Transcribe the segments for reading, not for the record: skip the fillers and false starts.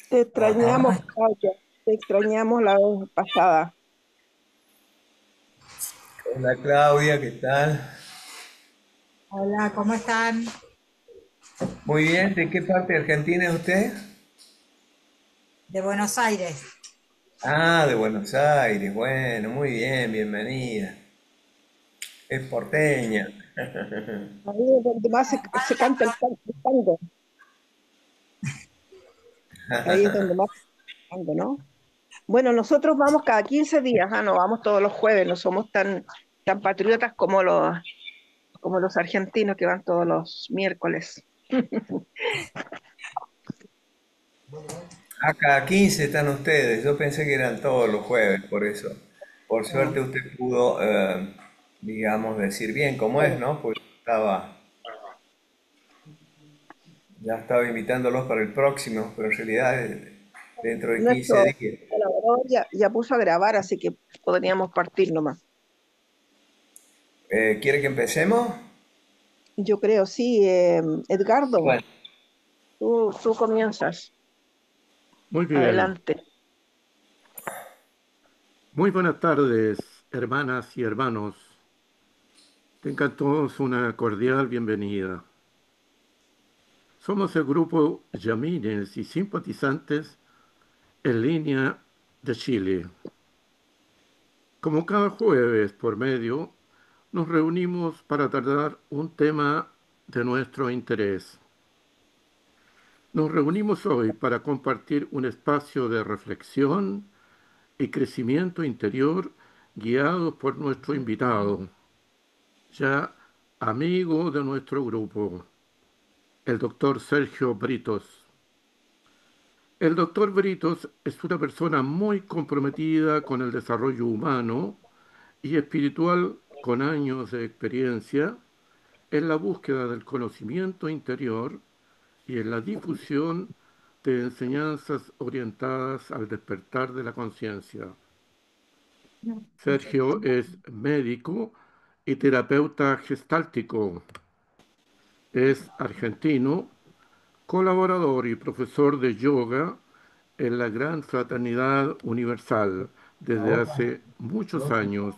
Te extrañamos, Ay, Claudia. Te extrañamos la vez pasada. Hola Claudia, ¿qué tal? hola, ¿cómo están? Muy bien, ¿de qué parte de Argentina es usted? De Buenos Aires. Ah, de Buenos Aires, bueno, muy bien, bienvenida. Es porteña. Ahí es donde más se canta el tango. Ahí es donde más tango, ¿no? Bueno, nosotros vamos cada 15 días, no vamos todos los jueves, no somos tan patriotas como los argentinos que van todos los miércoles. Ah, cada 15 están ustedes, yo pensé que eran todos los jueves, por eso. Por suerte No, usted pudo, digamos, decir bien cómo es, bueno, ¿no? Pues ya estaba invitándolos para el próximo, pero en realidad es dentro de 15 nuestro días. colaborador ya puso a grabar, así que podríamos partir nomás. ¿Quiere que empecemos? Yo creo, sí, Edgardo, Bueno, tú comienzas. Muy bien, Adelante. muy buenas tardes, hermanas y hermanos. Tengan todos una cordial bienvenida. Somos el grupo Yamines y simpatizantes en línea de Chile. Como cada jueves por medio, nos reunimos para tratar un tema de nuestro interés. Nos reunimos hoy para compartir un espacio de reflexión y crecimiento interior guiados por nuestro invitado, ya amigo de nuestro grupo, el doctor Sergio Britos. El doctor Britos es una persona muy comprometida con el desarrollo humano y espiritual con años de experiencia en la búsqueda del conocimiento interior y en la difusión de enseñanzas orientadas al despertar de la conciencia. Sergio es médico y terapeuta gestáltico. Es argentino, colaborador y profesor de yoga en la Gran Fraternidad Universal desde hace muchos años.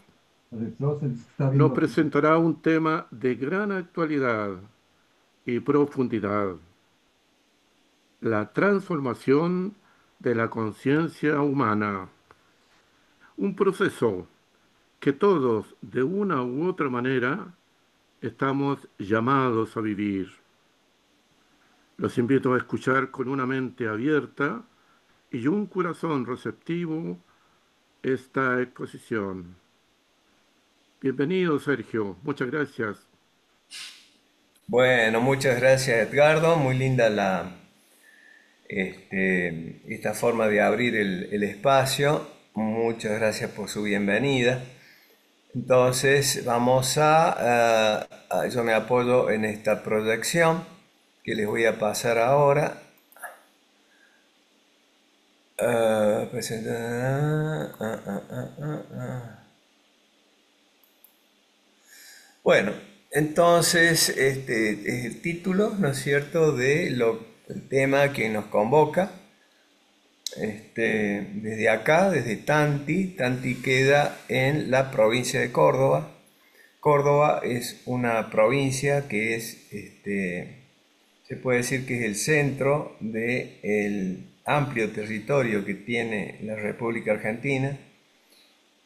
Nos presentará un tema de gran actualidad y profundidad, la transformación de la conciencia humana, un proceso que todos, de una u otra manera, estamos llamados a vivir. Los invito a escuchar con una mente abierta y un corazón receptivo esta exposición. Bienvenido, Sergio. Muchas gracias. bueno, muchas gracias Edgardo, muy linda esta forma de abrir el espacio. Muchas gracias por su bienvenida. Entonces vamos yo me apoyo en esta proyección que les voy a pasar ahora. Bueno, entonces este es el título, ¿no es cierto?, el tema que nos convoca. Desde acá, desde Tanti. Tanti queda en la provincia de Córdoba. Córdoba es una provincia que se puede decir que es el centro del amplio territorio que tiene la República Argentina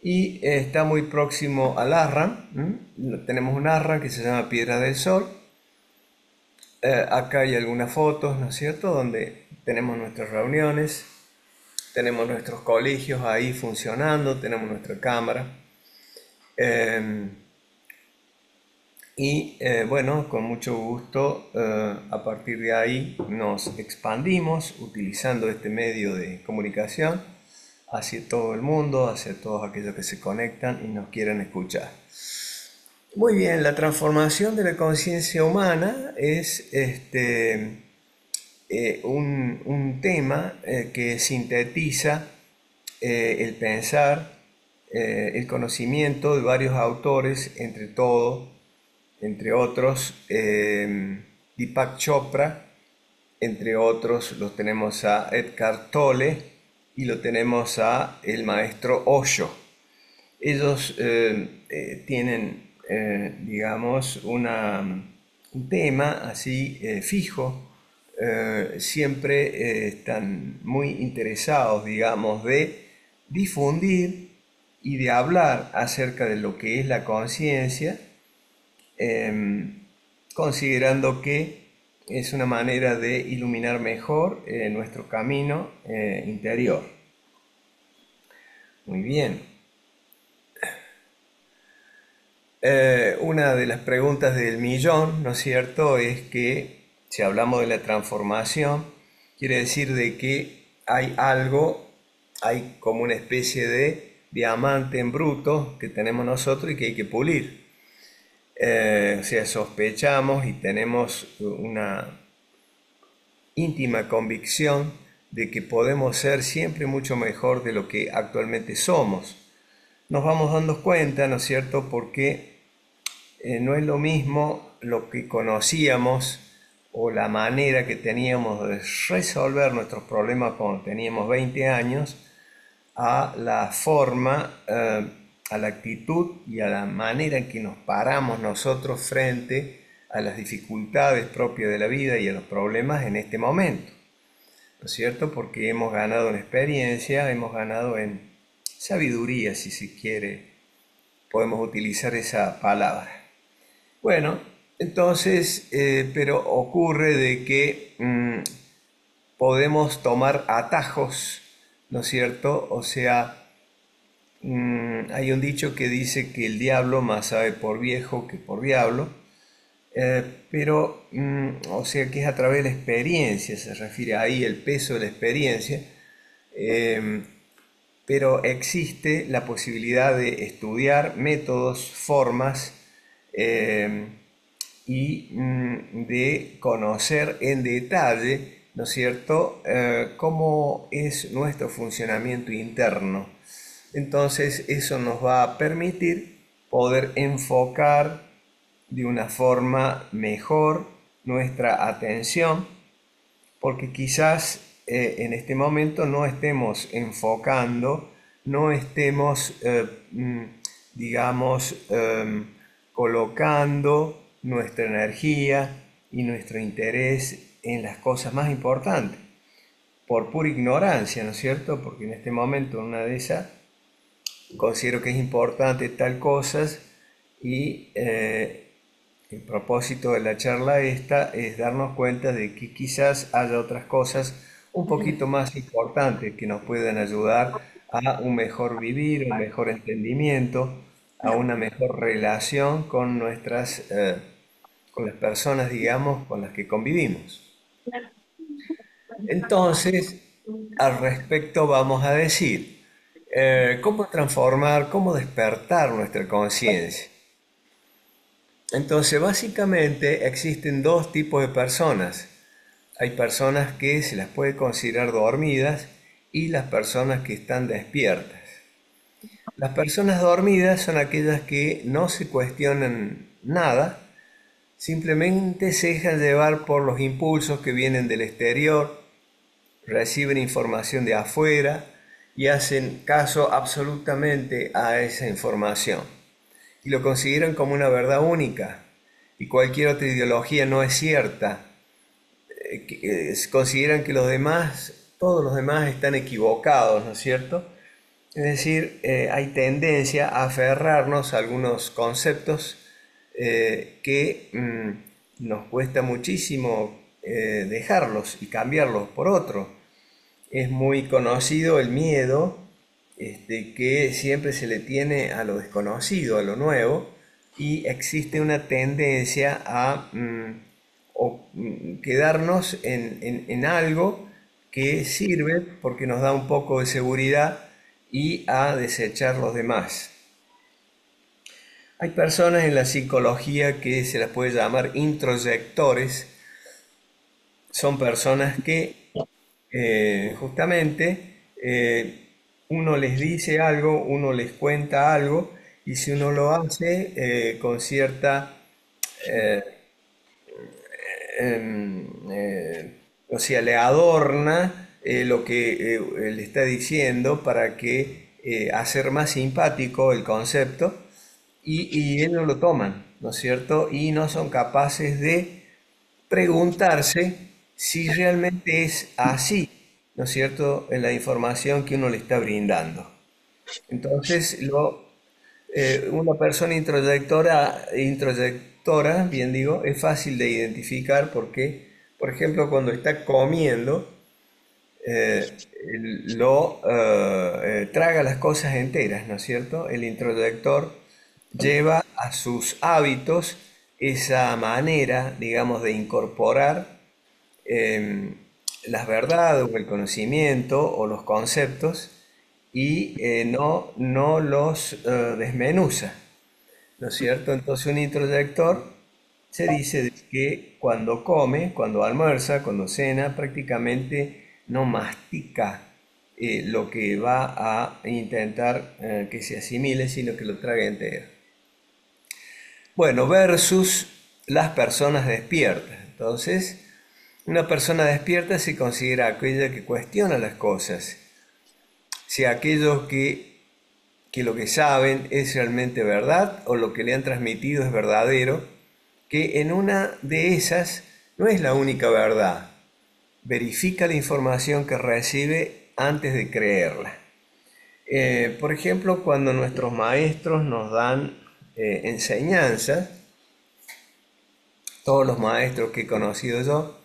y está muy próximo al Arran. Tenemos un Arran que se llama Piedra del Sol. Acá hay algunas fotos, ¿no es cierto?, donde tenemos nuestras reuniones. Tenemos nuestros colegios ahí funcionando, tenemos nuestra cámara. Eh, bueno, con mucho gusto, a partir de ahí nos expandimos utilizando este medio de comunicación hacia todo el mundo, hacia todos aquellos que se conectan y nos quieren escuchar. Muy bien, la transformación de la conciencia humana es un tema que sintetiza el pensar, el conocimiento de varios autores, entre otros Deepak Chopra, entre otros los tenemos a Eckhart Tolle y lo tenemos a el maestro Osho. Ellos tienen, digamos, un tema así fijo, siempre están muy interesados, digamos, de difundir y de hablar acerca de lo que es la conciencia, considerando que es una manera de iluminar mejor nuestro camino interior. Muy bien. Una de las preguntas del millón, ¿no es cierto?, es que si hablamos de la transformación, quiere decir de que hay algo, hay como una especie de diamante en bruto que tenemos nosotros y que hay que pulir. O sea, sospechamos y tenemos una íntima convicción de que podemos ser siempre mucho mejor de lo que actualmente somos. Nos vamos dando cuenta, ¿no es cierto?, porque no es lo mismo lo que conocíamos o la manera que teníamos de resolver nuestros problemas cuando teníamos 20 años a la forma, a la actitud y a la manera en que nos paramos nosotros frente a las dificultades propias de la vida y a los problemas en este momento, ¿no es cierto? Porque hemos ganado en experiencia, hemos ganado en sabiduría, si se quiere, podemos utilizar esa palabra. Bueno, entonces, pero ocurre de que podemos tomar atajos, ¿no es cierto? O sea, hay un dicho que dice que el diablo más sabe por viejo que por diablo, pero, o sea, que es a través de la experiencia, se refiere ahí el peso de la experiencia, pero existe la posibilidad de estudiar métodos, formas, y de conocer en detalle, ¿no es cierto?, cómo es nuestro funcionamiento interno. Entonces eso nos va a permitir poder enfocar de una forma mejor nuestra atención, porque quizás en este momento no estemos enfocando, no estemos, digamos, colocando nuestra energía y nuestro interés en las cosas más importantes, por pura ignorancia, ¿no es cierto? Porque en este momento una de esas considero que es importante tal cosas y el propósito de la charla esta es darnos cuenta de que quizás haya otras cosas un poquito más importantes que nos puedan ayudar a un mejor vivir, un mejor entendimiento, a una mejor relación con con las personas, digamos, con las que convivimos. Entonces, al respecto vamos a decir, ¿cómo transformar, cómo despertar nuestra conciencia? Entonces, básicamente existen dos tipos de personas. Hay personas que se las puede considerar dormidas y las personas que están despiertas. Las personas dormidas son aquellas que no se cuestionan nada, simplemente se dejan llevar por los impulsos que vienen del exterior, reciben información de afuera y hacen caso absolutamente a esa información. Y lo consideran como una verdad única y cualquier otra ideología no es cierta. Consideran que los demás, todos los demás están equivocados, ¿no es cierto? Es decir, hay tendencia a aferrarnos a algunos conceptos que nos cuesta muchísimo dejarlos y cambiarlos por otros. Es muy conocido el miedo que siempre se le tiene a lo desconocido, a lo nuevo, y existe una tendencia a quedarnos en algo que sirve porque nos da un poco de seguridad y a desechar los demás. Hay personas en la psicología que se las puede llamar introyectores. Son personas que justamente uno les dice algo, uno les cuenta algo, y si uno lo hace con cierta o sea, le adorna lo que le está diciendo para que hacer más simpático el concepto y ellos lo toman, ¿no es cierto? Y no son capaces de preguntarse si realmente es así, ¿no es cierto?, en la información que uno le está brindando. Entonces, una persona introyectora, bien digo, es fácil de identificar porque, por ejemplo, cuando está comiendo, eh, traga las cosas enteras, ¿no es cierto? El introyector lleva a sus hábitos esa manera, digamos, de incorporar eh, las verdades o el conocimiento o los conceptos y no los desmenuza, ¿no es cierto? Entonces un introyector se dice de que cuando come, cuando almuerza, cuando cena, prácticamente no mastica lo que va a intentar que se asimile, sino que lo traga entero. Bueno, versus las personas despiertas. Entonces, una persona despierta se considera aquella que cuestiona las cosas, si aquellos que lo que saben es realmente verdad o lo que le han transmitido es verdadero, que en una de esas no es la única verdad. Verifica la información que recibe antes de creerla. Por ejemplo, cuando nuestros maestros nos dan enseñanzas, todos los maestros que he conocido yo,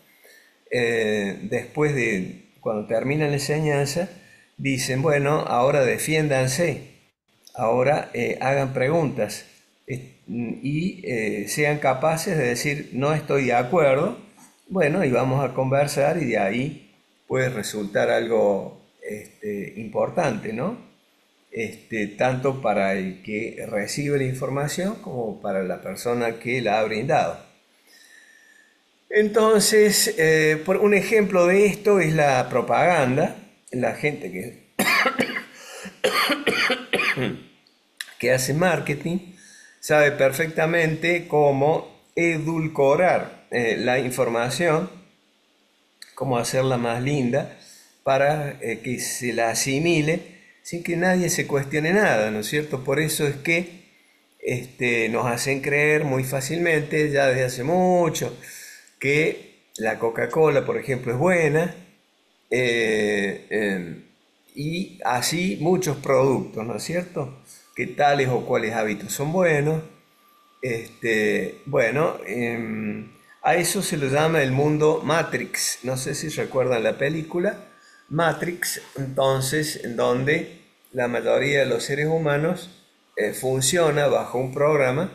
después de cuando terminan la enseñanza, dicen, bueno, ahora defiéndanse, ahora hagan preguntas y sean capaces de decir, no estoy de acuerdo, bueno, y vamos a conversar y de ahí puede resultar algo importante, ¿no? Tanto para el que recibe la información como para la persona que la ha brindado. Entonces, por un ejemplo de esto es la propaganda. La gente que hace marketing sabe perfectamente cómo edulcorar la información, cómo hacerla más linda para que se la asimile sin que nadie se cuestione nada, ¿no es cierto? Por eso es que nos hacen creer muy fácilmente, ya desde hace mucho, que la Coca-Cola, por ejemplo, es buena, y así muchos productos, ¿no es cierto? Que tales o cuales hábitos son buenos. Bueno, a eso se lo llama el mundo Matrix. No sé si recuerdan la película Matrix, entonces, en donde la mayoría de los seres humanos funciona bajo un programa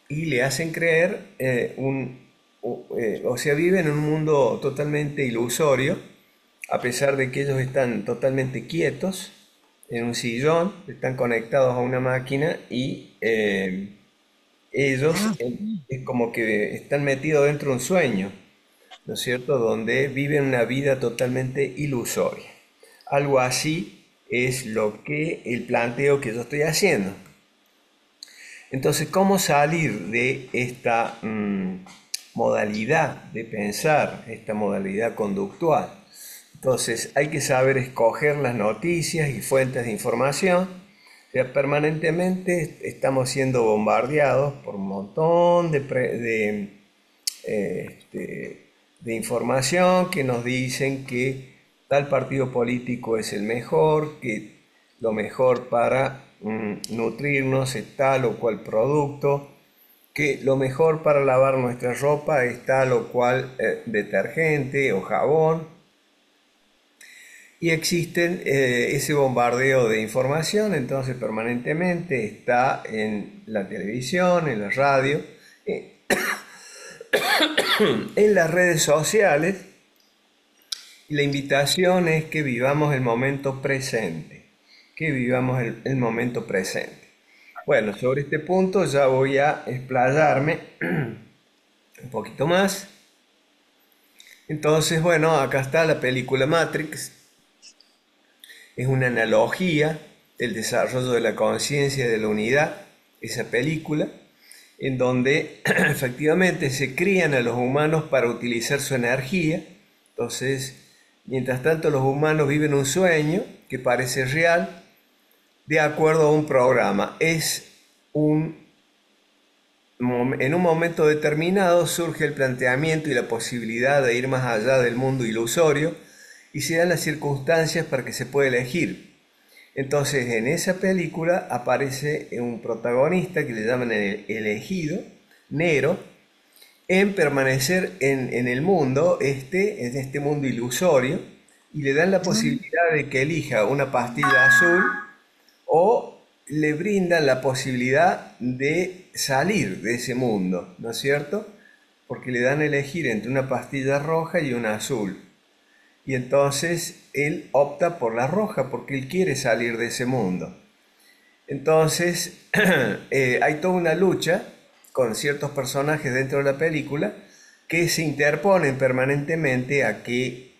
y le hacen creer o sea, viven en un mundo totalmente ilusorio, a pesar de que ellos están totalmente quietos en un sillón, están conectados a una máquina y ellos es como que están metidos dentro de un sueño, ¿no es cierto? Donde viven una vida totalmente ilusoria. Algo así es el planteo que yo estoy haciendo. Entonces, ¿cómo salir de esta modalidad de pensar, esta modalidad conductual? Entonces, hay que saber escoger las noticias y fuentes de información. O sea, permanentemente estamos siendo bombardeados por un montón de información que nos dicen que tal partido político es el mejor, que lo mejor para nutrirnos es tal o cual producto, que lo mejor para lavar nuestra ropa es tal o cual detergente o jabón. Y existen ese bombardeo de información, entonces permanentemente está en la televisión, en la radio, en las redes sociales. Y la invitación es que vivamos el momento presente, que vivamos el momento presente. Bueno, sobre este punto ya voy a explayarme un poquito más. Entonces, bueno, acá está la película Matrix. Es una analogía del desarrollo de la conciencia de la unidad, esa película, en donde efectivamente se crían a los humanos para utilizar su energía, Entonces, mientras tanto los humanos viven un sueño que parece real de acuerdo a un programa. En un momento determinado surge el planteamiento y la posibilidad de ir más allá del mundo ilusorio y se dan las circunstancias para que se pueda elegir. Entonces, en esa película aparece un protagonista que le llaman el elegido, Nero, en permanecer en el mundo, en este mundo ilusorio, y le dan la posibilidad de que elija una pastilla azul o le brindan la posibilidad de salir de ese mundo, ¿no es cierto? Porque le dan a elegir entre una pastilla roja y una azul. Y entonces él opta por la roja porque él quiere salir de ese mundo. Entonces hay toda una lucha con ciertos personajes dentro de la película que se interponen permanentemente a que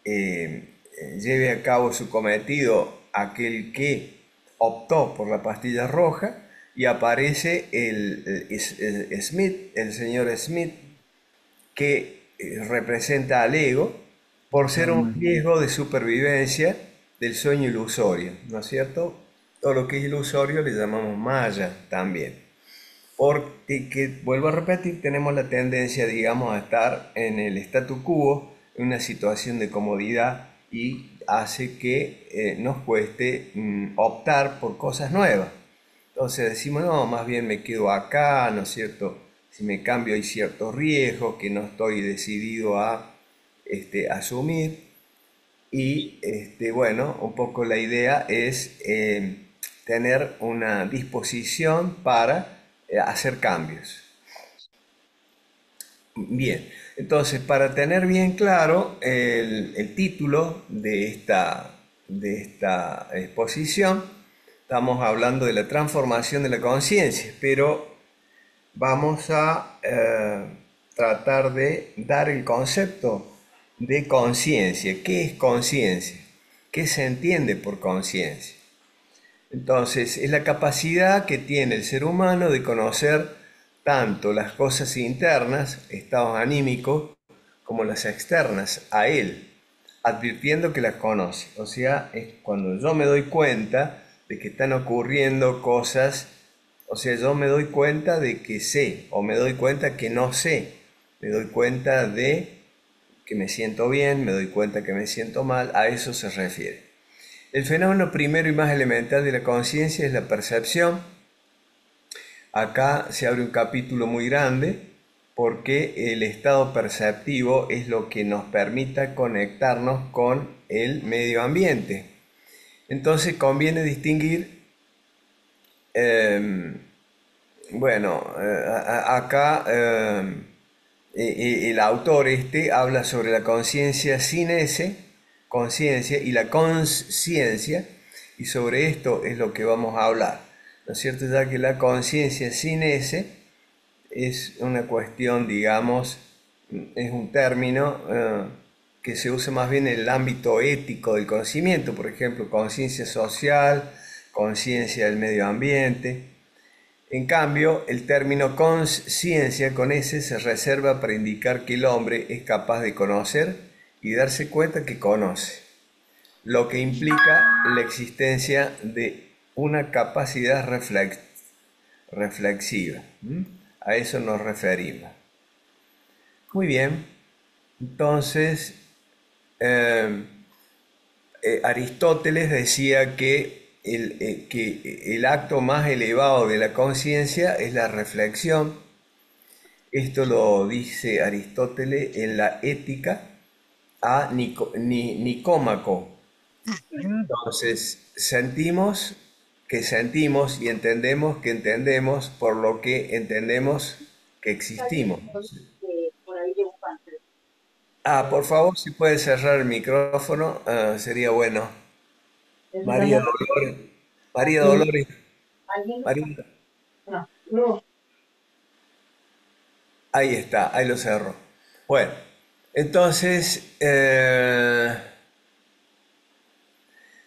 lleve a cabo su cometido aquel que optó por la pastilla roja, y aparece el señor Smith, que representa al ego por ser un riesgo de supervivencia del sueño ilusorio, ¿no es cierto? Todo lo que es ilusorio le llamamos maya también. Porque, vuelvo a repetir, tenemos la tendencia, digamos, a estar en el statu quo, en una situación de comodidad, y hace que nos cueste optar por cosas nuevas. Entonces decimos, no, más bien me quedo acá, ¿no es cierto? Si me cambio hay ciertos riesgos que no estoy decidido a asumir. Y bueno, un poco la idea es tener una disposición para hacer cambios. Bien, entonces para tener bien claro el título de esta exposición, estamos hablando de la transformación de la conciencia, pero vamos a tratar de dar el concepto de conciencia. ¿Qué es conciencia? ¿Qué se entiende por conciencia? Entonces, es la capacidad que tiene el ser humano de conocer tanto las cosas internas, estados anímicos, como las externas a él, advirtiendo que las conoce. O sea, es cuando yo me doy cuenta de que están ocurriendo cosas, o sea, yo me doy cuenta de que sé, o me doy cuenta que no sé, me doy cuenta de que me siento bien, me doy cuenta que me siento mal, a eso se refiere. El fenómeno primero y más elemental de la conciencia es la percepción. Acá se abre un capítulo muy grande porque el estado perceptivo es lo que nos permita conectarnos con el medio ambiente. Entonces conviene distinguir, acá el autor habla sobre la conciencia sin S, conciencia, y la consciencia, y sobre esto es lo que vamos a hablar, ¿no es cierto? Ya que la conciencia sin S es una cuestión, digamos, es un término que se usa más bien en el ámbito ético del conocimiento, por ejemplo, conciencia social, conciencia del medio ambiente. En cambio, el término consciencia con S se reserva para indicar que el hombre es capaz de conocer y darse cuenta que conoce, lo que implica la existencia de una capacidad reflexiva. A eso nos referimos. Muy bien, entonces Aristóteles decía que el acto más elevado de la conciencia es la reflexión. Esto lo dice Aristóteles en la Ética a Nicómaco. Entonces, sentimos que sentimos y entendemos que entendemos, por lo que entendemos que existimos. Por favor, si puede cerrar el micrófono, sería bueno. María Dolores. María Dolores. María. Ahí está, ahí lo cerró. Bueno, entonces,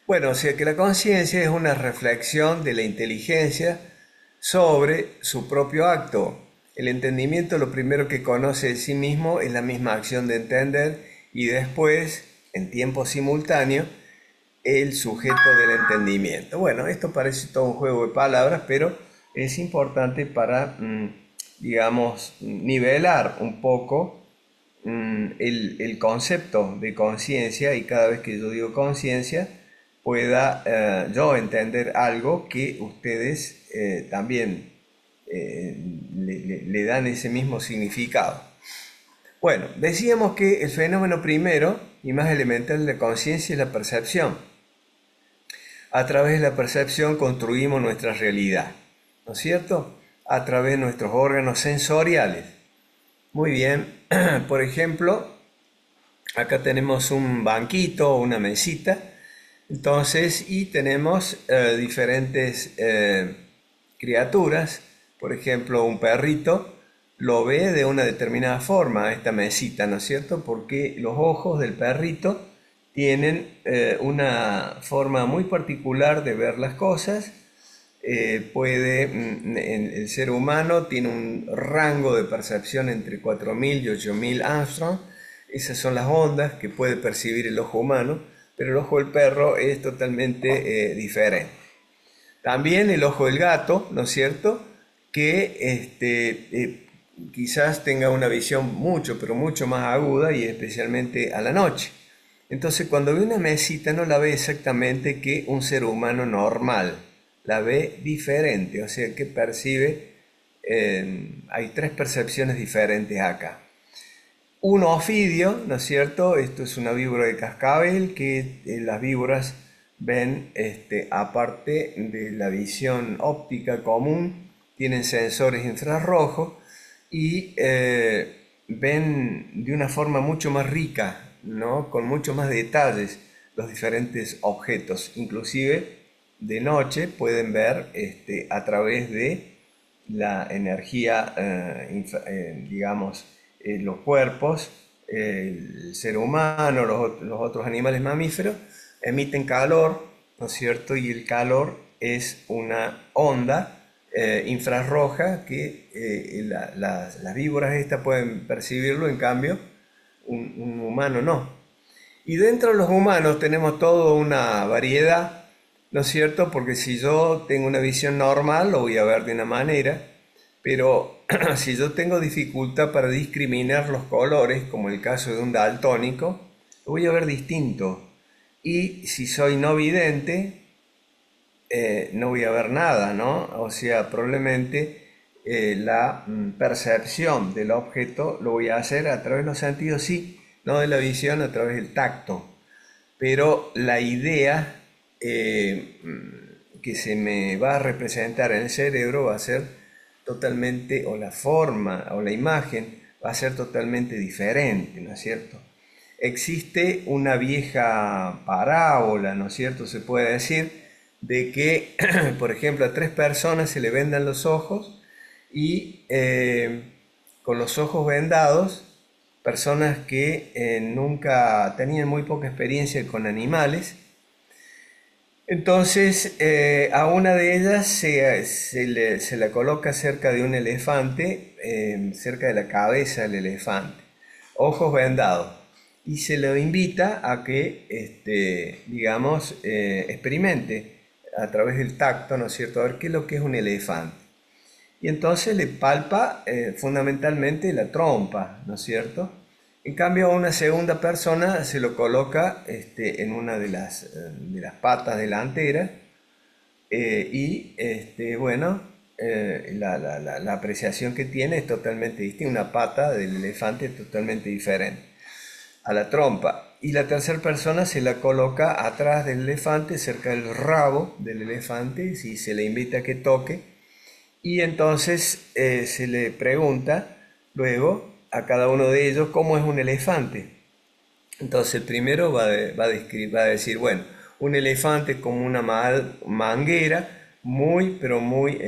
o sea que la conciencia es una reflexión de la inteligencia sobre su propio acto. El entendimiento lo primero que conoce de sí mismo es la misma acción de entender y después, en tiempo simultáneo, el sujeto del entendimiento. Bueno, esto parece todo un juego de palabras, pero es importante para, digamos, nivelar un poco el concepto de conciencia, y cada vez que yo digo conciencia, pueda yo entender algo que ustedes también le dan ese mismo significado. Bueno, decíamos que el fenómeno primero y más elemental de la conciencia es la percepción. A través de la percepción construimos nuestra realidad, ¿no es cierto? A través de nuestros órganos sensoriales. Muy bien, por ejemplo, acá tenemos un banquito, una mesita, entonces, y tenemos diferentes criaturas. Por ejemplo, un perrito lo ve de una determinada forma, esta mesita, ¿no es cierto? Porque los ojos del perrito tienen una forma muy particular de ver las cosas. El ser humano tiene un rango de percepción entre 4000 y 8000 Armstrong. Esas son las ondas que puede percibir el ojo humano, pero el ojo del perro es totalmente diferente. También el ojo del gato, ¿no es cierto? Que quizás tenga una visión pero mucho más aguda, y especialmente a la noche. Entonces, cuando ve una mesita, no la ve exactamente que un ser humano normal, la ve diferente, o sea que percibe, hay tres percepciones diferentes acá. Un ofidio, ¿no es cierto? Esto es una víbora de cascabel, que las víboras ven, aparte de la visión óptica común, tienen sensores infrarrojos y ven de una forma mucho más rica, ¿no? Con mucho más detalles los diferentes objetos. Inclusive de noche pueden ver a través de la energía, digamos, los cuerpos, el ser humano, los otros animales mamíferos, emiten calor, ¿no es cierto? Y el calor es una onda infrarroja que las víboras estas pueden percibirlo, en cambio un humano no. Y dentro de los humanos tenemos toda una variedad, ¿no es cierto? Porque si yo tengo una visión normal, lo voy a ver de una manera, pero si yo tengo dificultad para discriminar los colores, como el caso de un daltónico, lo voy a ver distinto. Y si soy no vidente, no voy a ver nada, ¿no? O sea, probablemente la percepción del objeto lo voy a hacer a través de los sentidos, sí, no de la visión, a través del tacto. Pero la idea que se me va a representar en el cerebro va a ser totalmente, o la forma o la imagen va a ser totalmente diferente, ¿no es cierto? Existe una vieja parábola, ¿no es cierto? Se puede decir de que, por ejemplo, a tres personas se le vendan los ojos y con los ojos vendados, personas que nunca tenían muy poca experiencia con animales. Entonces a una de ellas se la coloca cerca de un elefante, cerca de la cabeza del elefante, ojos vendados, y se lo invita a que, digamos, experimente a través del tacto, ¿no es cierto?, a ver qué es lo que es un elefante. Y entonces le palpa fundamentalmente la trompa, ¿no es cierto? En cambio, a una segunda persona se lo coloca en una de las patas delanteras bueno, la apreciación que tiene es totalmente distinta. Una pata del elefante es totalmente diferente a la trompa. Y la tercera persona se la coloca atrás del elefante, cerca del rabo del elefante, si se le invita a que toque. Y entonces se le pregunta luego a cada uno de ellos cómo es un elefante. Entonces el primero va a decir, bueno, un elefante es como una manguera pero muy,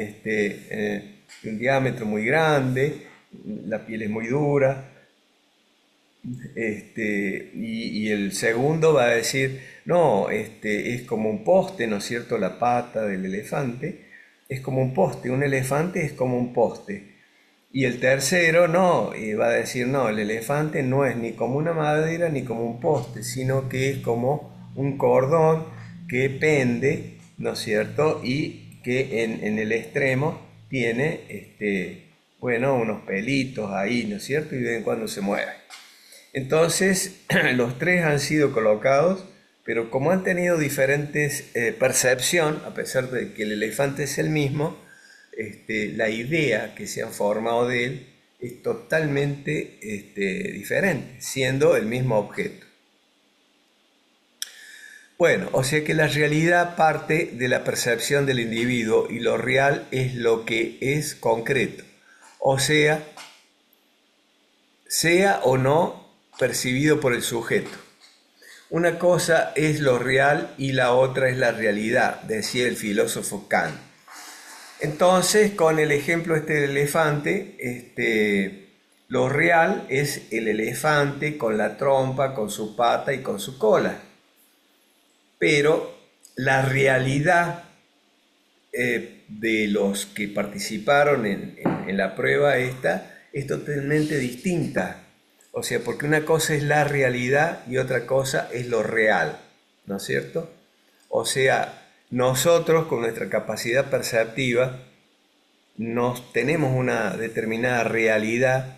un diámetro muy grande, la piel es muy dura. Y el segundo va a decir, no, es como un poste, ¿no es cierto? La pata del elefante es como un poste, un elefante es como un poste. Y el tercero no, y va a decir, no, el elefante no es ni como una madera ni como un poste, sino que es como un cordón que pende, ¿no es cierto? Y que en el extremo tiene, bueno, unos pelitos ahí, ¿no es cierto? Y de vez en cuando se mueve. Entonces, los tres han sido colocados, pero como han tenido diferentes percepción, a pesar de que el elefante es el mismo, la idea que se han formado de él es totalmente diferente, siendo el mismo objeto. Bueno, o sea que la realidad parte de la percepción del individuo y lo real es lo que es concreto. O sea o no percibido por el sujeto. Una cosa es lo real y la otra es la realidad, decía el filósofo Kant. Entonces, con el ejemplo del elefante, lo real es el elefante con la trompa, con su pata y con su cola. Pero la realidad de los que participaron en la prueba esta es totalmente distinta. O sea, porque una cosa es la realidad y otra cosa es lo real, ¿no es cierto? O sea, nosotros con nuestra capacidad perceptiva nos tenemos una determinada realidad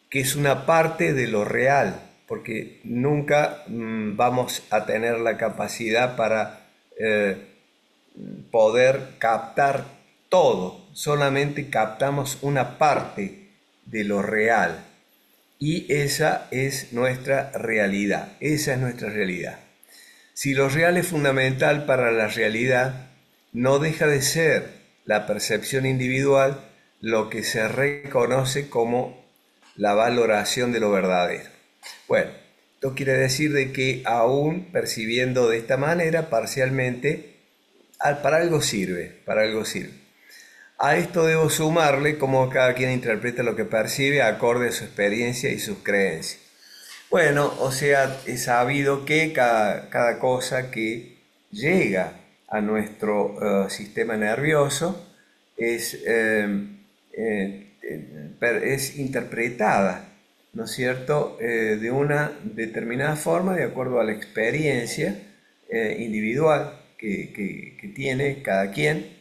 que es una parte de lo real, porque nunca vamos a tener la capacidad para poder captar todo, solamente captamos una parte de lo real y esa es nuestra realidad, esa es nuestra realidad. Si lo real es fundamental para la realidad, no deja de ser la percepción individual lo que se reconoce como la valoración de lo verdadero. Bueno, esto quiere decir de que aún percibiendo de esta manera, parcialmente, para algo sirve, para algo sirve. A esto debo sumarle cómo cada quien interpreta lo que percibe acorde a su experiencia y sus creencias. Bueno, o sea, es sabido que cada cosa que llega a nuestro sistema nervioso es interpretada, ¿no es cierto?, de una determinada forma de acuerdo a la experiencia individual que tiene cada quien.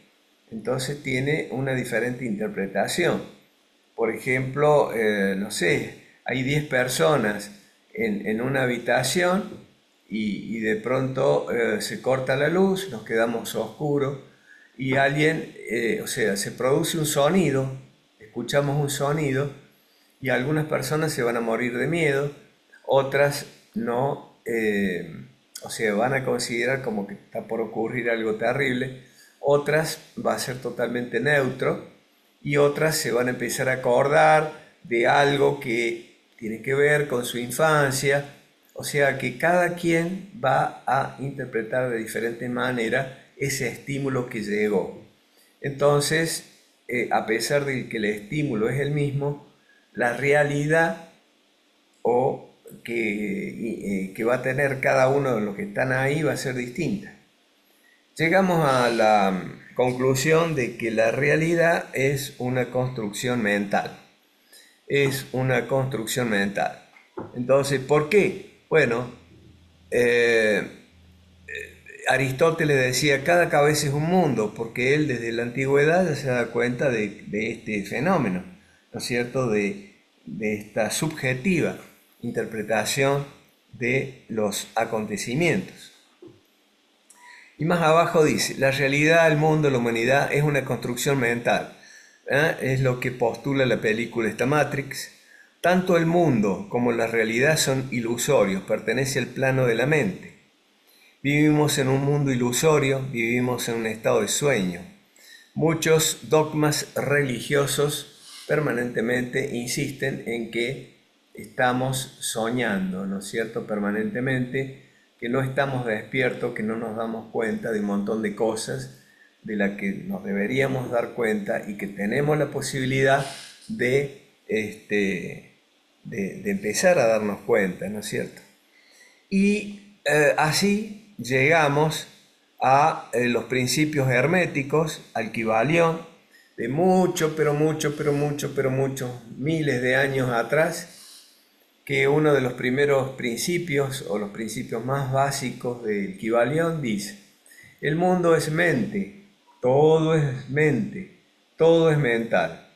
Entonces tiene una diferente interpretación. Por ejemplo, no sé, hay 10 personas en una habitación y de pronto se corta la luz, nos quedamos oscuros y alguien, o sea, se produce un sonido, escuchamos un sonido y algunas personas se van a morir de miedo, otras no, o sea, van a considerar como que está por ocurrir algo terrible, otras va a ser totalmente neutro y otras se van a empezar a acordar de algo que tiene que ver con su infancia, o sea que cada quien va a interpretar de diferente manera ese estímulo que llegó. Entonces, a pesar de que el estímulo es el mismo, la realidad o que va a tener cada uno de los que están ahí va a ser distinta. Llegamos a la conclusión de que la realidad es una construcción mental. Es una construcción mental. Entonces, ¿por qué? Bueno, Aristóteles decía, cada cabeza es un mundo, porque él desde la antigüedad ya se da cuenta de este fenómeno, ¿no es cierto?, de esta subjetiva interpretación de los acontecimientos. Y más abajo dice, la realidad, el mundo, la humanidad es una construcción mental. Es lo que postula la película esta Matrix. Tanto el mundo como la realidad son ilusorios, pertenece al plano de la mente. Vivimos en un mundo ilusorio, vivimos en un estado de sueño. Muchos dogmas religiosos permanentemente insisten en que estamos soñando, ¿no es cierto?, permanentemente, que no estamos despiertos, que no nos damos cuenta de un montón de cosas de las que nos deberíamos dar cuenta y que tenemos la posibilidad de empezar a darnos cuenta, ¿no es cierto? Y así llegamos a los principios herméticos, al Kybalión, de mucho, pero mucho, pero mucho, pero muchos miles de años atrás, que uno de los primeros principios o los principios más básicos del Kybalión dice: el mundo es mente, todo es mental.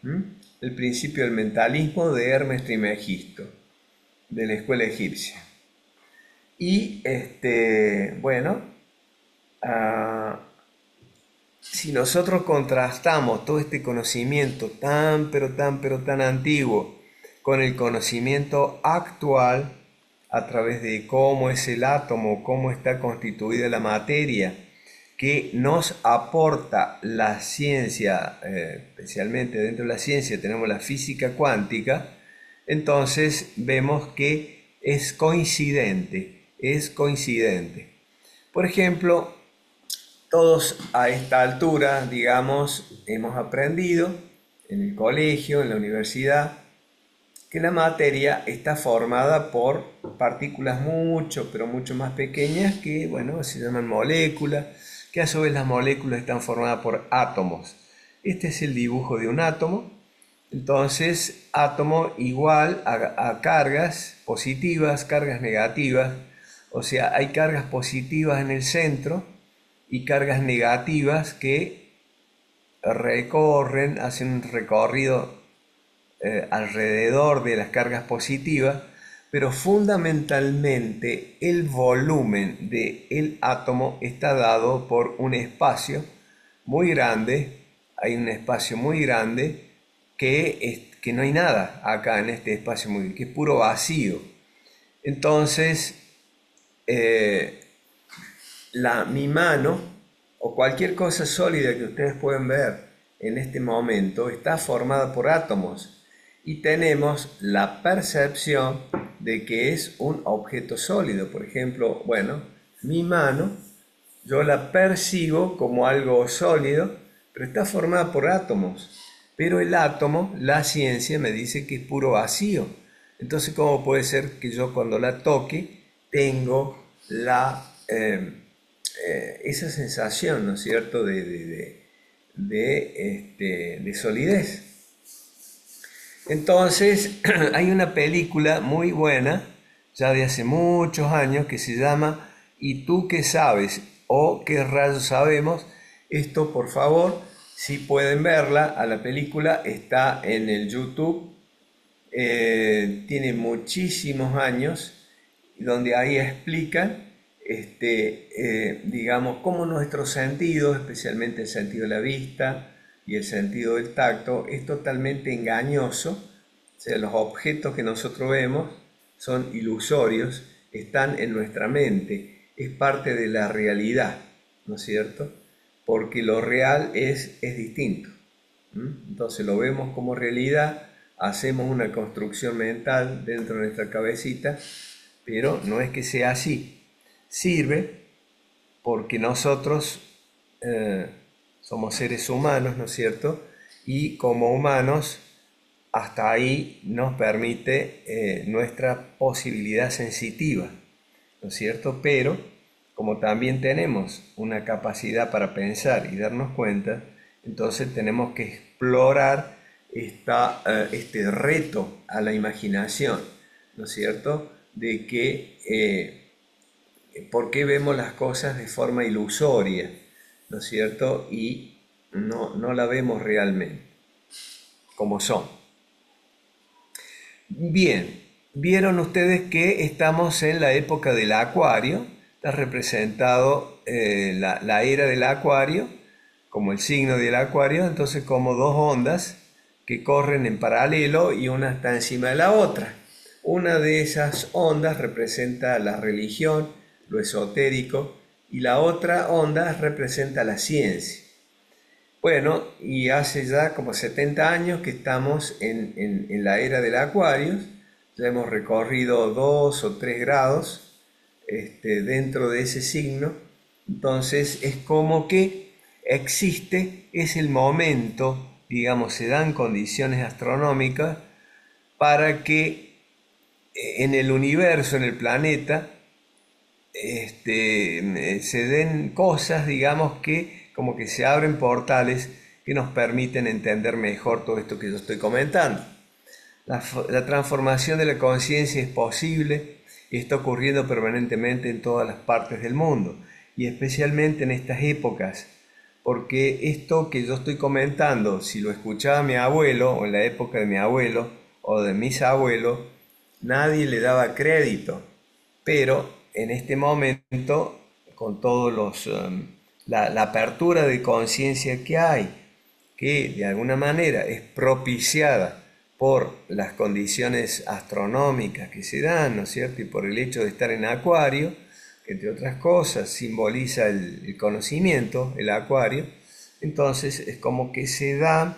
El principio del mentalismo de Hermes Trismegisto, de la escuela egipcia. Y bueno, si nosotros contrastamos todo este conocimiento tan, pero tan, pero tan antiguo con el conocimiento actual a través de cómo es el átomo, cómo está constituida la materia, que nos aporta la ciencia, especialmente dentro de la ciencia tenemos la física cuántica, entonces vemos que es coincidente, es coincidente. Por ejemplo, todos a esta altura, digamos, hemos aprendido en el colegio, en la universidad, que la materia está formada por partículas mucho, pero mucho más pequeñas que, bueno, se llaman moléculas, que a su vez las moléculas están formadas por átomos. Este es el dibujo de un átomo. Entonces, átomo igual a cargas positivas, cargas negativas. O sea, hay cargas positivas en el centro y cargas negativas que recorren, hacen un recorrido alrededor de las cargas positivas, pero fundamentalmente el volumen del átomo está dado por un espacio muy grande. Hay un espacio muy grande que no hay nada acá en este espacio que es puro vacío. Entonces, mi mano o cualquier cosa sólida que ustedes pueden ver en este momento está formada por átomos. Y tenemos la percepción de que es un objeto sólido. Por ejemplo, bueno, mi mano, yo la percibo como algo sólido, pero está formada por átomos. Pero el átomo, la ciencia me dice que es puro vacío. Entonces, ¿cómo puede ser que yo cuando la toque tengo esa sensación, ¿no es cierto?, de solidez? Entonces, hay una película muy buena, ya de hace muchos años, que se llama ¿Y tú qué sabes? O ¿qué rayos sabemos? Esto, por favor, si pueden verla, a la película está en el YouTube, tiene muchísimos años, donde ahí explican, digamos, cómo nuestros sentidos, especialmente el sentido de la vista, y el sentido del tacto es totalmente engañoso. O sea, los objetos que nosotros vemos son ilusorios, están en nuestra mente, es parte de la realidad, ¿no es cierto? Porque lo real es distinto. Entonces lo vemos como realidad, hacemos una construcción mental dentro de nuestra cabecita, pero no es que sea así. Sirve porque nosotros somos seres humanos, ¿no es cierto? Y como humanos, hasta ahí nos permite nuestra posibilidad sensitiva, ¿no es cierto? Pero como también tenemos una capacidad para pensar y darnos cuenta, entonces tenemos que explorar este reto a la imaginación, ¿no es cierto? De que por qué vemos las cosas de forma ilusoria, ¿no es cierto? Y no la vemos realmente como son. Bien, vieron ustedes que estamos en la época del Acuario. Está representado la era del Acuario como el signo del Acuario, entonces como dos ondas que corren en paralelo y una está encima de la otra. Una de esas ondas representa la religión, lo esotérico, y la otra onda representa la ciencia. Bueno, y hace ya como 70 años que estamos en la era del Acuario. Ya hemos recorrido 2 o 3 grados dentro de ese signo. Entonces es como que existe, es el momento, digamos, se dan condiciones astronómicas para que en el universo, en el planeta, se den cosas, digamos, que como que se abren portales que nos permiten entender mejor todo esto que yo estoy comentando. La transformación de la conciencia es posible y está ocurriendo permanentemente en todas las partes del mundo, y especialmente en estas épocas, porque esto que yo estoy comentando, si lo escuchaba mi abuelo, o en la época de mi abuelo, o de mis abuelos, nadie le daba crédito. Pero en este momento, con todos la apertura de conciencia que hay, que de alguna manera es propiciada por las condiciones astronómicas que se dan, ¿no es cierto? Y por el hecho de estar en Acuario, que entre otras cosas simboliza el conocimiento, el Acuario, entonces es como que se dan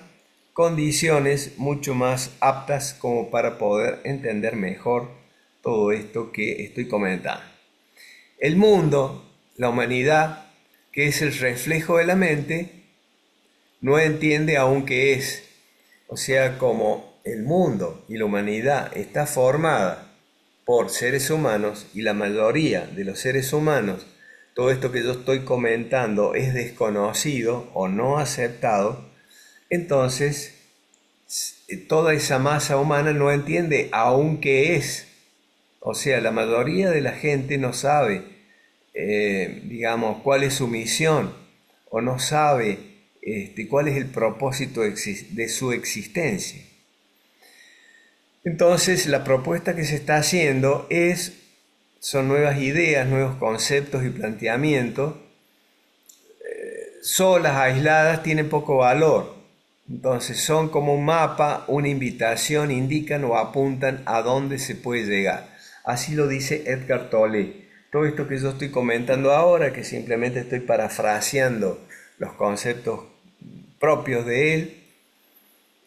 condiciones mucho más aptas como para poder entender mejor todo esto que estoy comentando. El mundo, la humanidad, que es el reflejo de la mente, no entiende aún qué es. O sea, como el mundo y la humanidad está formada por seres humanos y la mayoría de los seres humanos, todo esto que yo estoy comentando es desconocido o no aceptado, entonces toda esa masa humana no entiende aún qué es. O sea, la mayoría de la gente no sabe, digamos, cuál es su misión, o no sabe cuál es el propósito de su existencia. Entonces, la propuesta que se está haciendo son nuevas ideas, nuevos conceptos y planteamientos. Solas, aisladas, tienen poco valor. Entonces, son como un mapa, una invitación, indican o apuntan a dónde se puede llegar. Así lo dice Edgar Tolle. Todo esto que yo estoy comentando ahora, que simplemente estoy parafraseando los conceptos propios de él,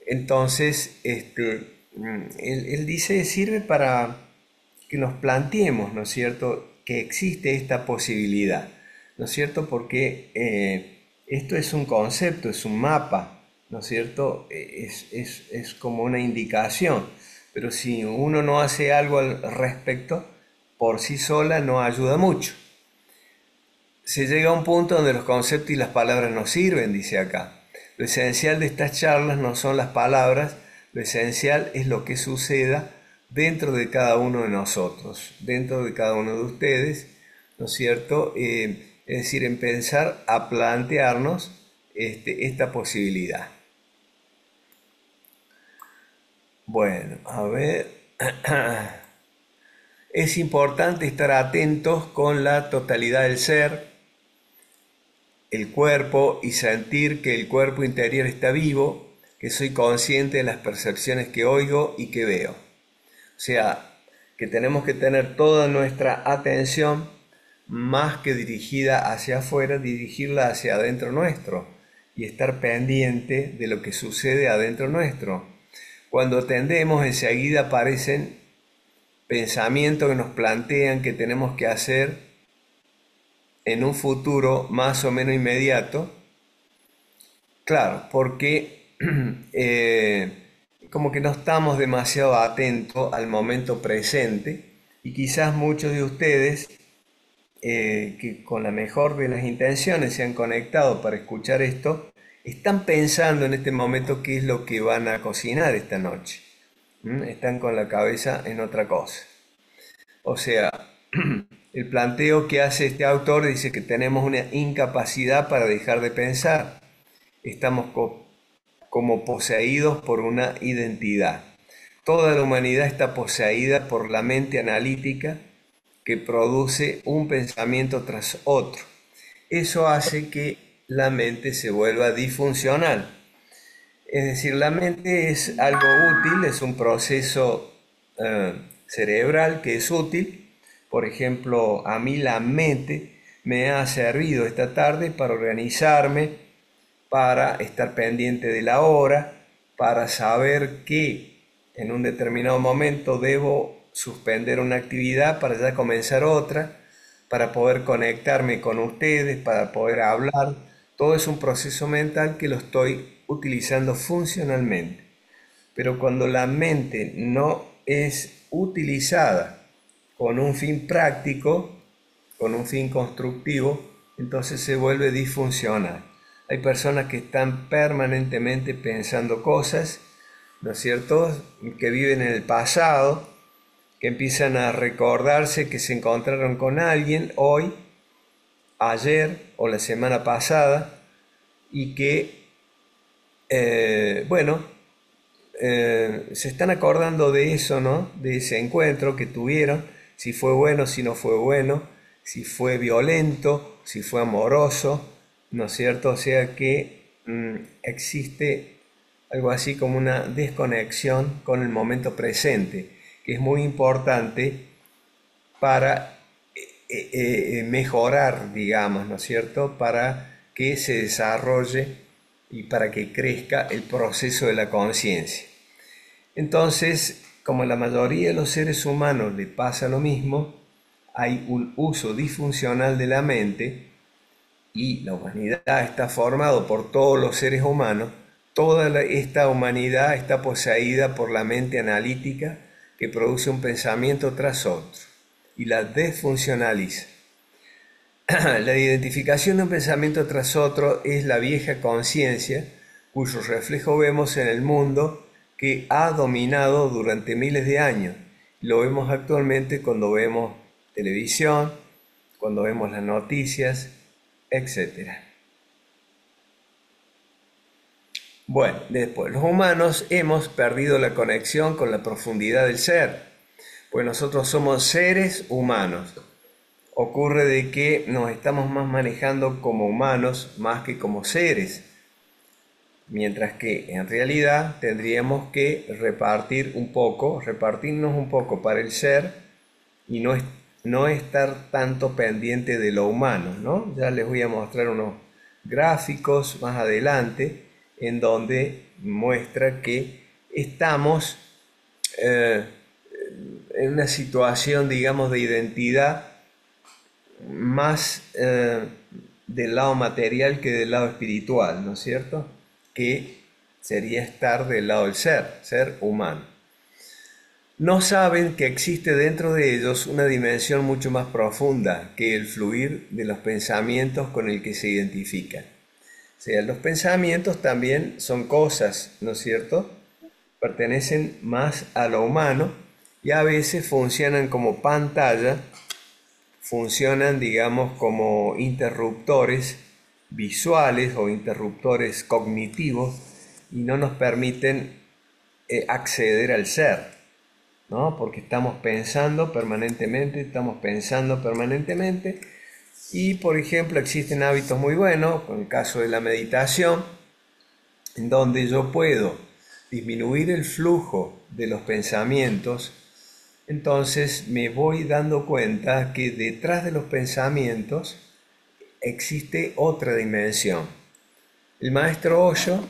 entonces él dice, sirve para que nos planteemos, ¿no es cierto?, que existe esta posibilidad, ¿no es cierto?, porque esto es un concepto, es un mapa, ¿no es cierto?, es como una indicación, pero si uno no hace algo al respecto, por sí sola no ayuda mucho. Se llega a un punto donde los conceptos y las palabras no sirven, dice acá. Lo esencial de estas charlas no son las palabras, lo esencial es lo que suceda dentro de cada uno de nosotros, dentro de cada uno de ustedes, ¿no es cierto? Es decir, empezar a plantearnos esta posibilidad. Bueno, a ver. Es importante estar atentos con la totalidad del ser, el cuerpo, y sentir que el cuerpo interior está vivo, que soy consciente de las percepciones que oigo y que veo. O sea, que tenemos que tener toda nuestra atención, más que dirigida hacia afuera, dirigirla hacia adentro nuestro y estar pendiente de lo que sucede adentro nuestro. Cuando atendemos, enseguida aparecen pensamientos que nos plantean que tenemos que hacer en un futuro más o menos inmediato. Claro, porque como que no estamos demasiado atentos al momento presente, y quizás muchos de ustedes que con la mejor de las intenciones se han conectado para escuchar esto, están pensando en este momento qué es lo que van a cocinar esta noche. Están con la cabeza en otra cosa. O sea, el planteo que hace este autor dice que tenemos una incapacidad para dejar de pensar. Estamos como poseídos por una identidad. Toda la humanidad está poseída por la mente analítica que produce un pensamiento tras otro. Eso hace que la mente se vuelva disfuncional. Es decir, la mente es algo útil, es un proceso cerebral que es útil. Por ejemplo, a mí la mente me ha servido esta tarde para organizarme, para estar pendiente de la hora, para saber que en un determinado momento debo suspender una actividad para ya comenzar otra, para poder conectarme con ustedes, para poder hablar. Todo es un proceso mental que lo estoy utilizando funcionalmente. Pero cuando la mente no es utilizada con un fin práctico, con un fin constructivo, entonces se vuelve disfuncional. hay personas que están permanentemente pensando cosas, ¿no es cierto?, que viven en el pasado, que empiezan a recordarse que se encontraron con alguien hoy, ayer o la semana pasada, y que, bueno, se están acordando de eso, ¿no? De ese encuentro que tuvieron, si fue bueno, si no fue bueno, si fue violento, si fue amoroso, ¿no es cierto? O sea que existe algo así como una desconexión con el momento presente, que es muy importante para mejorar, digamos, ¿no es cierto? Para que se desarrolle y para que crezca el proceso de la conciencia. Entonces, como a la mayoría de los seres humanos le pasa lo mismo, hay un uso disfuncional de la mente y la humanidad está formada por todos los seres humanos. Esta humanidad está poseída por la mente analítica que produce un pensamiento tras otro y la desfuncionaliza. La identificación de un pensamiento tras otro es la vieja conciencia, cuyo reflejo vemos en el mundo que ha dominado durante miles de años. Lo vemos actualmente cuando vemos televisión, cuando vemos las noticias, etc. Bueno, después, los humanos hemos perdido la conexión con la profundidad del ser, pues nosotros somos seres humanos. Ocurre de que nos estamos más manejando como humanos más que como seres, mientras que en realidad tendríamos que repartirnos un poco para el ser y no estar tanto pendiente de lo humano, ¿no? Ya les voy a mostrar unos gráficos más adelante en donde muestra que estamos en una situación, digamos, de identidad más del lado material que del lado espiritual, ¿no es cierto? Que sería estar del lado del ser humano. No saben que existe dentro de ellos una dimensión mucho más profunda que el fluir de los pensamientos con el que se identifican. O sea, los pensamientos también son cosas, ¿no es cierto? Pertenecen más a lo humano y a veces funcionan como pantalla, funcionan, digamos, como interruptores visuales o interruptores cognitivos y no nos permiten acceder al ser, ¿no? Porque estamos pensando permanentemente y, por ejemplo, existen hábitos muy buenos, con el caso de la meditación, en donde yo puedo disminuir el flujo de los pensamientos. Entonces me voy dando cuenta que detrás de los pensamientos existe otra dimensión. El maestro Osho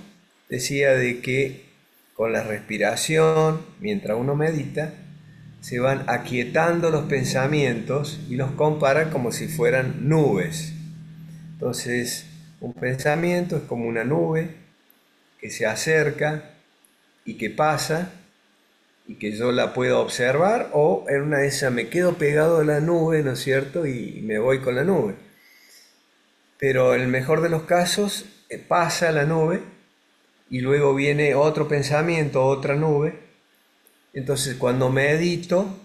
decía de que con la respiración, mientras uno medita, se van aquietando los pensamientos y los compara como si fueran nubes. Entonces, un pensamiento es como una nube que se acerca y que pasa y que yo la puedo observar, o en una de esas me quedo pegado a la nube, ¿no es cierto? Y me voy con la nube. Pero en el mejor de los casos pasa la nube y luego viene otro pensamiento, otra nube. Entonces cuando medito,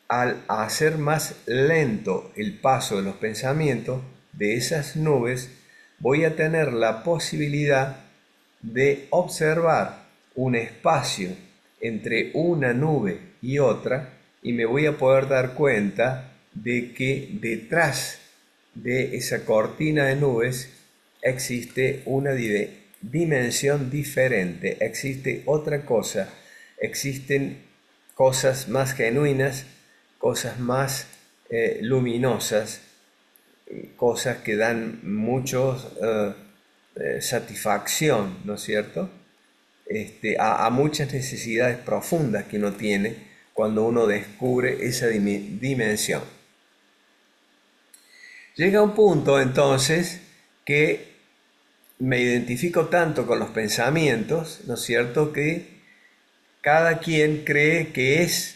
al hacer más lento el paso de los pensamientos de esas nubes, voy a tener la posibilidad de observar un espacio entre una nube y otra y me voy a poder dar cuenta de que detrás de esa cortina de nubes existe una dimensión diferente, existe otra cosa, existen cosas más genuinas, cosas más luminosas, cosas que dan mucho satisfacción, ¿no es cierto? A muchas necesidades profundas que uno tiene cuando uno descubre esa dimensión. Llega un punto entonces que me identifico tanto con los pensamientos, ¿no es cierto?, que cada quien cree que es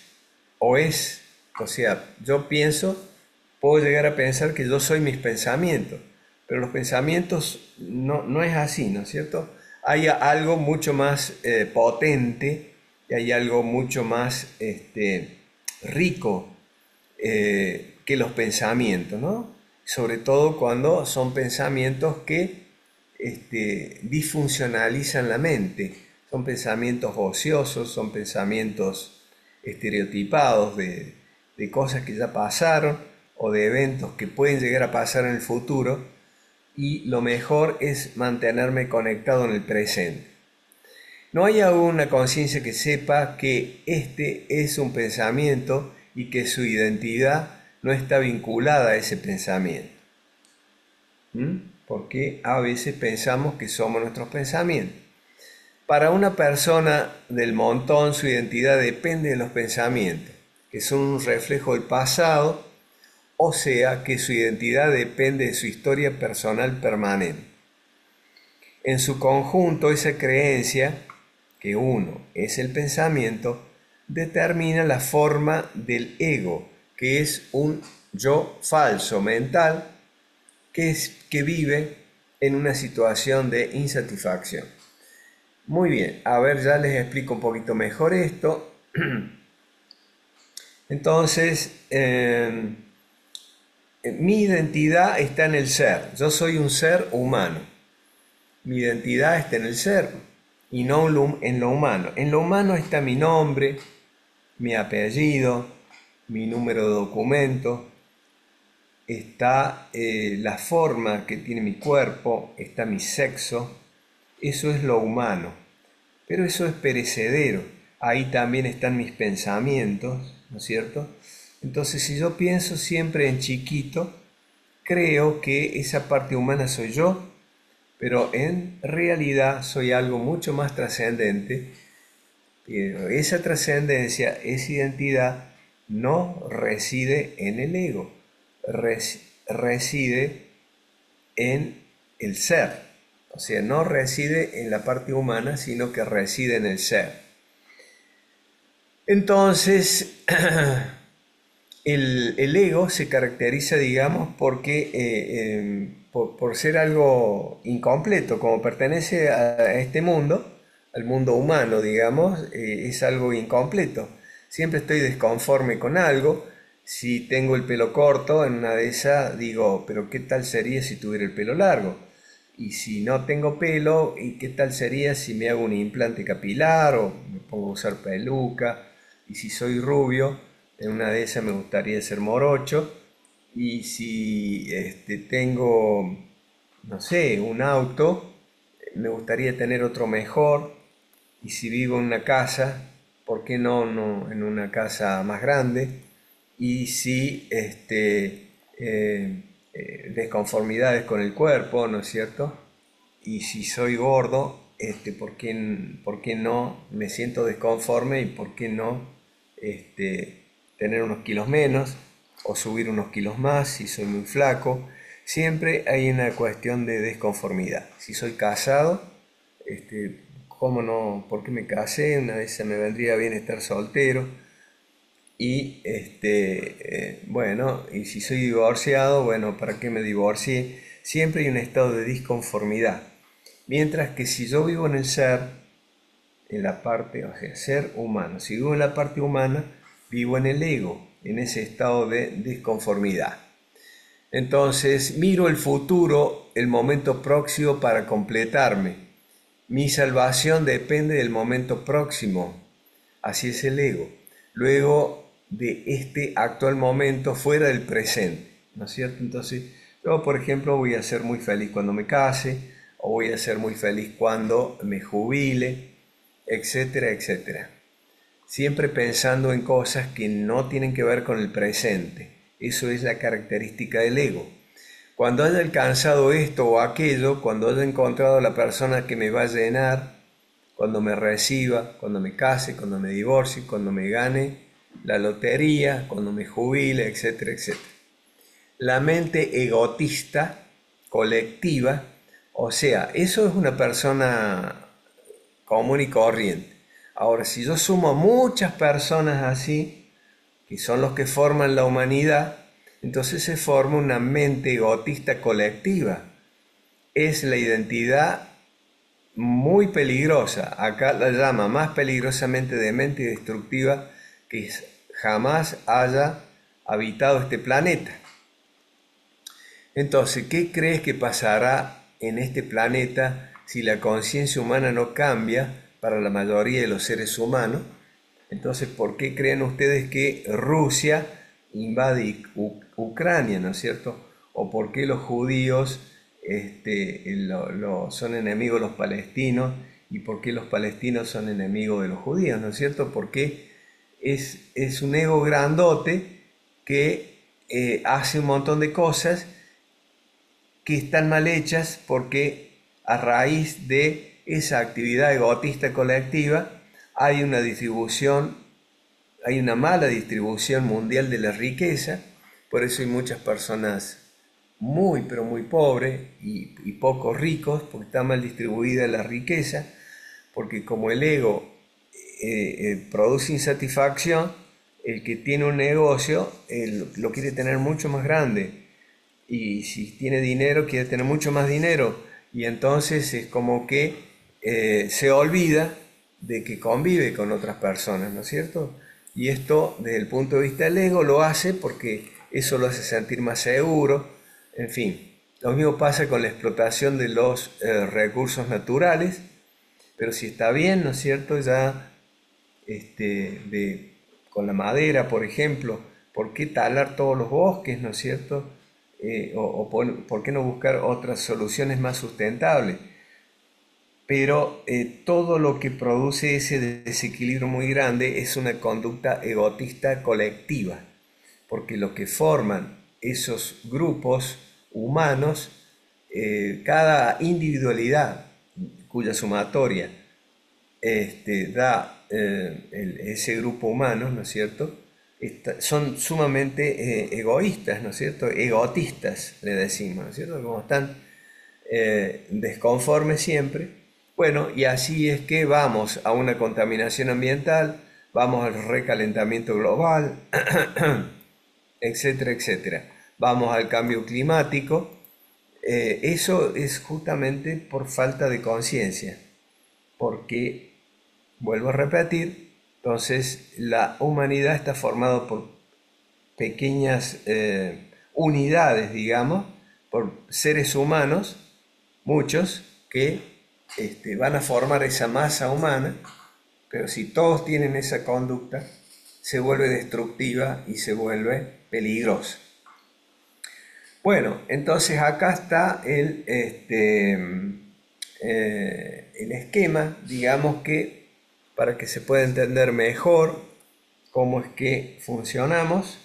o es. O sea, yo pienso, puedo llegar a pensar que yo soy mis pensamientos, pero los pensamientos no es así, ¿no es cierto? Hay algo mucho más potente y hay algo mucho más rico que los pensamientos, ¿no? Sobre todo cuando son pensamientos que disfuncionalizan la mente. Son pensamientos ociosos, son pensamientos estereotipados de cosas que ya pasaron o de eventos que pueden llegar a pasar en el futuro, y lo mejor es mantenerme conectado en el presente. No hay aún una conciencia que sepa que este es un pensamiento y que su identidad no está vinculada a ese pensamiento. Porque a veces pensamos que somos nuestros pensamientos. Para una persona del montón, su identidad depende de los pensamientos, que son un reflejo del pasado, o sea que su identidad depende de su historia personal permanente. En su conjunto, esa creencia, que uno es el pensamiento, determina la forma del ego, que es un yo falso mental que vive en una situación de insatisfacción. Muy bien, a ver, ya les explico un poquito mejor esto. Entonces, mi identidad está en el ser. Yo soy un ser humano. Mi identidad está en el ser y no en lo humano. En lo humano está mi nombre, mi apellido, mi número de documento, está la forma que tiene mi cuerpo, está mi sexo. Eso es lo humano, pero eso es perecedero. Ahí también están mis pensamientos, ¿no es cierto? Entonces, si yo pienso siempre en chiquito, creo que esa parte humana soy yo, pero en realidad soy algo mucho más trascendente. Pero esa trascendencia, esa identidad, no reside en el ego, reside en el ser. O sea, no reside en la parte humana, sino que reside en el ser. Entonces, el ego se caracteriza, digamos, porque por ser algo incompleto, como pertenece a este mundo, al mundo humano, digamos, es algo incompleto. Siempre estoy desconforme con algo. Si tengo el pelo corto, en una de esas digo, pero ¿qué tal sería si tuviera el pelo largo? Y si no tengo pelo, ¿y qué tal sería si me hago un implante capilar o me pongo a usar peluca? Y si soy rubio, en una de esas me gustaría ser morocho. Y si tengo, no sé, un auto, me gustaría tener otro mejor. Y si vivo en una casa, ¿por qué no en una casa más grande? Y si desconformidades con el cuerpo, ¿no es cierto? Y si soy gordo, ¿por qué no me siento desconforme y por qué no tener unos kilos menos o subir unos kilos más si soy muy flaco? Siempre hay una cuestión de desconformidad. Si soy casado, ¿cómo no? ¿Por qué me casé? Una vez me vendría bien estar soltero. Y bueno, y si soy divorciado, bueno, ¿para qué me divorcié? Siempre hay un estado de disconformidad. Mientras que si yo vivo en el ser, en la parte, o sea, ser humano, si vivo en la parte humana, vivo en el ego, en ese estado de disconformidad. Entonces miro el futuro, el momento próximo para completarme. Mi salvación depende del momento próximo. Así es el ego. Luego de este actual momento fuera del presente, ¿no es cierto? Entonces, yo, por ejemplo, voy a ser muy feliz cuando me case, o voy a ser muy feliz cuando me jubile, etcétera, etcétera. Siempre pensando en cosas que no tienen que ver con el presente. Eso es la característica del ego. Cuando haya alcanzado esto o aquello, cuando haya encontrado la persona que me va a llenar, cuando me reciba, cuando me case, cuando me divorcie, cuando me gane la lotería, cuando me jubile, etcétera, etcétera. La mente egotista, colectiva, o sea, eso es una persona común y corriente. Ahora, si yo sumo a muchas personas así, que son los que forman la humanidad, entonces se forma una mente egotista colectiva, es la identidad muy peligrosa. Acá la llama más peligrosamente demente y destructiva que jamás haya habitado este planeta. Entonces, ¿qué crees que pasará en este planeta si la conciencia humana no cambia para la mayoría de los seres humanos? Entonces, ¿por qué creen ustedes que Rusia invade Ucrania, ¿no es cierto? ¿O por qué los judíos son enemigos de los palestinos? ¿Y por qué los palestinos son enemigos de los judíos, ¿no es cierto? Porque es un ego grandote que hace un montón de cosas que están mal hechas porque a raíz de esa actividad egotista colectiva hay una mala distribución mundial de la riqueza. Por eso hay muchas personas muy pero muy pobres y pocos ricos, porque está mal distribuida la riqueza, porque como el ego produce insatisfacción, el que tiene un negocio lo quiere tener mucho más grande, y si tiene dinero quiere tener mucho más dinero, y entonces es como que se olvida de que convive con otras personas, ¿no es cierto? Y esto desde el punto de vista del ego lo hace porque eso lo hace sentir más seguro. En fin, lo mismo pasa con la explotación de los recursos naturales, pero si está bien, ¿no es cierto? Ya con la madera, por ejemplo, ¿por qué talar todos los bosques, ¿no es cierto? ¿Por qué no buscar otras soluciones más sustentables? Pero todo lo que produce ese desequilibrio muy grande es una conducta egotista colectiva, porque lo que forman esos grupos humanos, cada individualidad cuya sumatoria da ese grupo humano, ¿no es cierto? Son sumamente egoístas, ¿no es cierto? Egotistas, le decimos, ¿no es cierto? Como están desconformes siempre. Bueno, y así es que vamos a una contaminación ambiental, vamos al recalentamiento global, etcétera, etcétera. Vamos al cambio climático. Eso es justamente por falta de conciencia, porque, vuelvo a repetir, entonces la humanidad está formada por pequeñas unidades, digamos, por seres humanos, muchos, que van a formar esa masa humana, pero si todos tienen esa conducta, se vuelve destructiva y se vuelve peligrosa. Bueno, entonces acá está el esquema, digamos que para que se pueda entender mejor cómo es que funcionamos.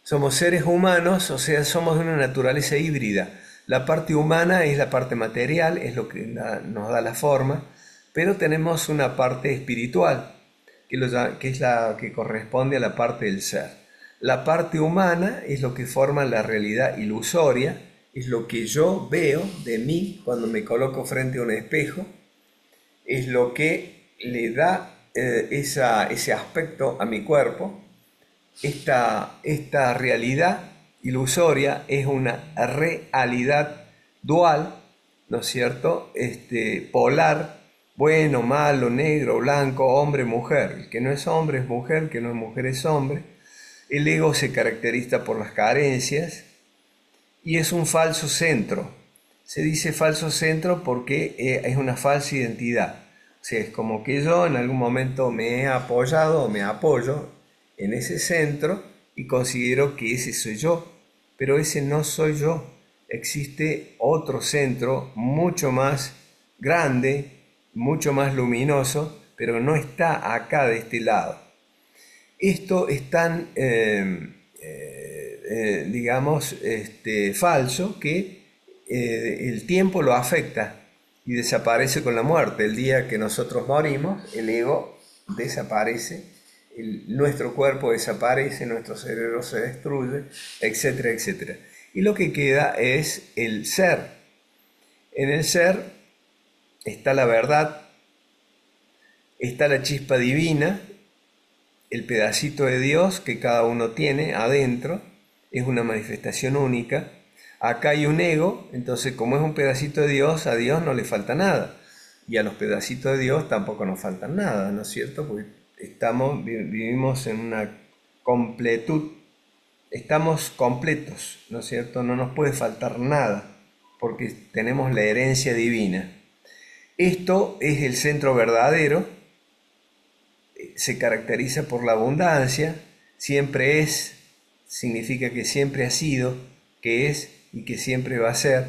Somos seres humanos, o sea, somos de una naturaleza híbrida. La parte humana es la parte material, es lo que nos da la forma, pero tenemos una parte espiritual, que es la que corresponde a la parte del ser. La parte humana es lo que forma la realidad ilusoria, es lo que yo veo de mí cuando me coloco frente a un espejo, es lo que le da ese aspecto a mi cuerpo. Esta realidad ilusoria es una realidad dual, ¿no es cierto? Polar, bueno, malo, negro, blanco, hombre, mujer. El que no es hombre es mujer, el que no es mujer es hombre. El ego se caracteriza por las carencias y es un falso centro. Se dice falso centro porque es una falsa identidad. O sea, es como que yo en algún momento me he apoyado o me apoyo en ese centro y considero que ese soy yo, pero ese no soy yo. Existe otro centro mucho más grande, mucho más luminoso, pero no está acá de este lado. Esto es tan, digamos, falso que el tiempo lo afecta y desaparece con la muerte. El día que nosotros morimos, el ego desaparece, nuestro cuerpo desaparece, nuestro cerebro se destruye, etcétera, etcétera. Y lo que queda es el ser. En el ser está la verdad, está la chispa divina, el pedacito de Dios que cada uno tiene adentro, es una manifestación única. Acá hay un ego, entonces como es un pedacito de Dios, a Dios no le falta nada. Y a los pedacitos de Dios tampoco nos falta nada, ¿no es cierto? Porque vivimos en una completud, estamos completos, ¿no es cierto? No nos puede faltar nada, porque tenemos la herencia divina. Esto es el centro verdadero, se caracteriza por la abundancia, siempre es, significa que siempre ha sido, que es y que siempre va a ser,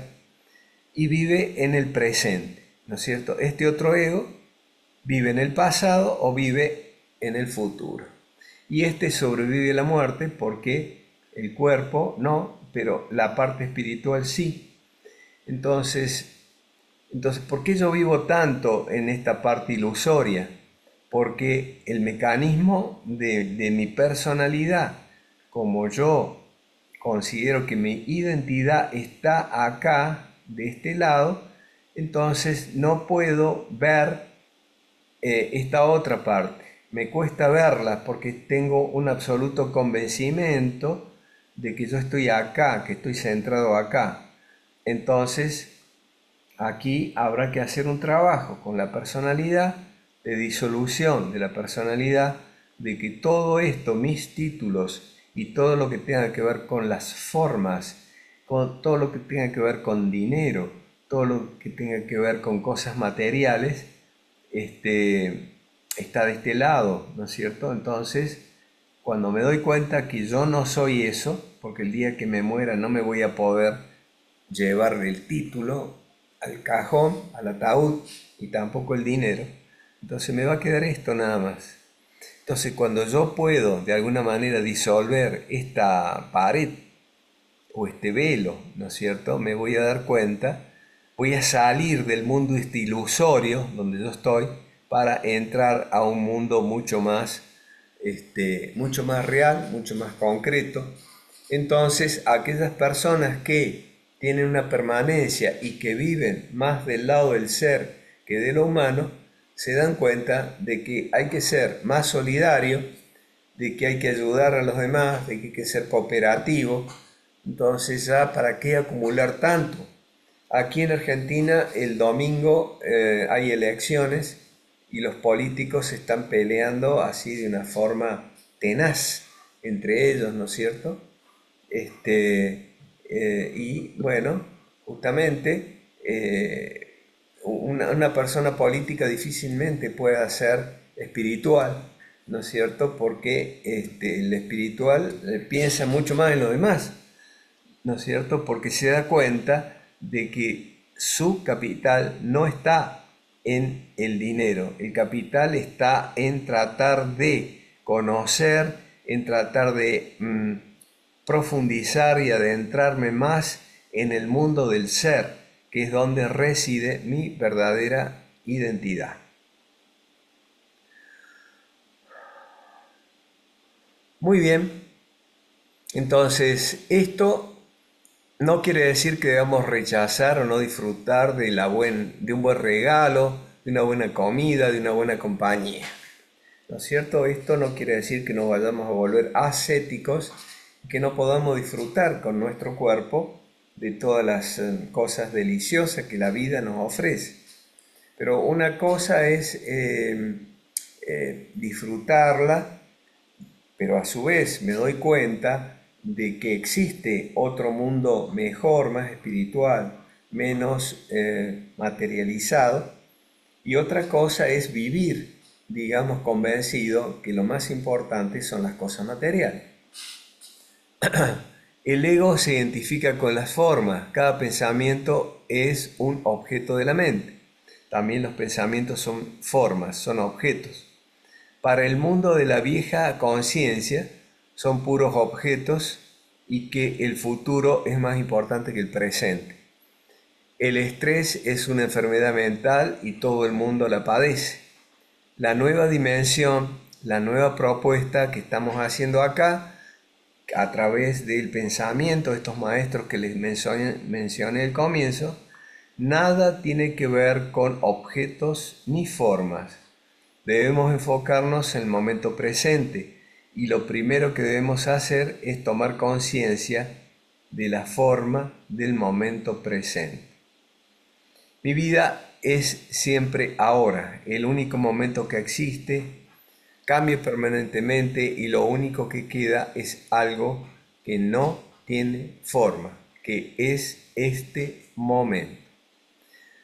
y vive en el presente, ¿no es cierto? Este otro ego vive en el pasado o vive en el futuro. Y este sobrevive a la muerte porque el cuerpo no, pero la parte espiritual sí. Entonces, ¿por qué yo vivo tanto en esta parte ilusoria? Porque el mecanismo de mi personalidad, como yo considero que mi identidad está acá, de este lado, entonces no puedo ver esta otra parte. Me cuesta verla porque tengo un absoluto convencimiento de que yo estoy acá, que estoy centrado acá. Entonces, aquí habrá que hacer un trabajo con la personalidad, de disolución de la personalidad, de que todo esto, mis títulos y todo lo que tenga que ver con las formas, con todo lo que tenga que ver con dinero, todo lo que tenga que ver con cosas materiales, está de este lado, ¿no es cierto? Entonces, cuando me doy cuenta que yo no soy eso, porque el día que me muera no me voy a poder llevar el título al cajón, al ataúd, y tampoco el dinero, entonces me va a quedar esto nada más. Entonces, cuando yo puedo de alguna manera disolver esta pared o este velo, ¿no es cierto? Me voy a dar cuenta, voy a salir del mundo este ilusorio donde yo estoy para entrar a un mundo mucho más real, mucho más concreto. Entonces, aquellas personas que tienen una permanencia y que viven más del lado del ser que de lo humano, se dan cuenta de que hay que ser más solidario, de que hay que ayudar a los demás, de que hay que ser cooperativo. Entonces, ya, ¿para qué acumular tanto? Aquí en Argentina el domingo hay elecciones y los políticos se están peleando así de una forma tenaz entre ellos, ¿no es cierto? Y bueno, justamente una persona política difícilmente puede ser espiritual, ¿no es cierto? Porque el espiritual piensa mucho más en lo demás, ¿no es cierto? Porque se da cuenta de que su capital no está en el dinero, el capital está en tratar de conocer, en tratar de profundizar y adentrarme más en el mundo del ser, que es donde reside mi verdadera identidad. Muy bien, entonces esto no quiere decir que debamos rechazar o no disfrutar de un buen regalo, de una buena comida, de una buena compañía. ¿No es cierto? Esto no quiere decir que nos vayamos a volver ascéticos, que no podamos disfrutar con nuestro cuerpo de todas las cosas deliciosas que la vida nos ofrece. Pero una cosa es disfrutarla, pero a su vez me doy cuenta de que existe otro mundo mejor, más espiritual, menos materializado, y otra cosa es vivir, digamos, convencido que lo más importante son las cosas materiales. El ego se identifica con las formas, cada pensamiento es un objeto de la mente. También los pensamientos son formas, son objetos. Para el mundo de la vieja conciencia son puros objetos y que el futuro es más importante que el presente. El estrés es una enfermedad mental y todo el mundo la padece. La nueva dimensión, la nueva propuesta que estamos haciendo acá, a través del pensamiento de estos maestros que les mencioné al comienzo, nada tiene que ver con objetos ni formas. Debemos enfocarnos en el momento presente y lo primero que debemos hacer es tomar conciencia de la forma del momento presente. Mi vida es siempre ahora, el único momento que existe, cambia permanentemente y lo único que queda es algo que no tiene forma, que es este momento.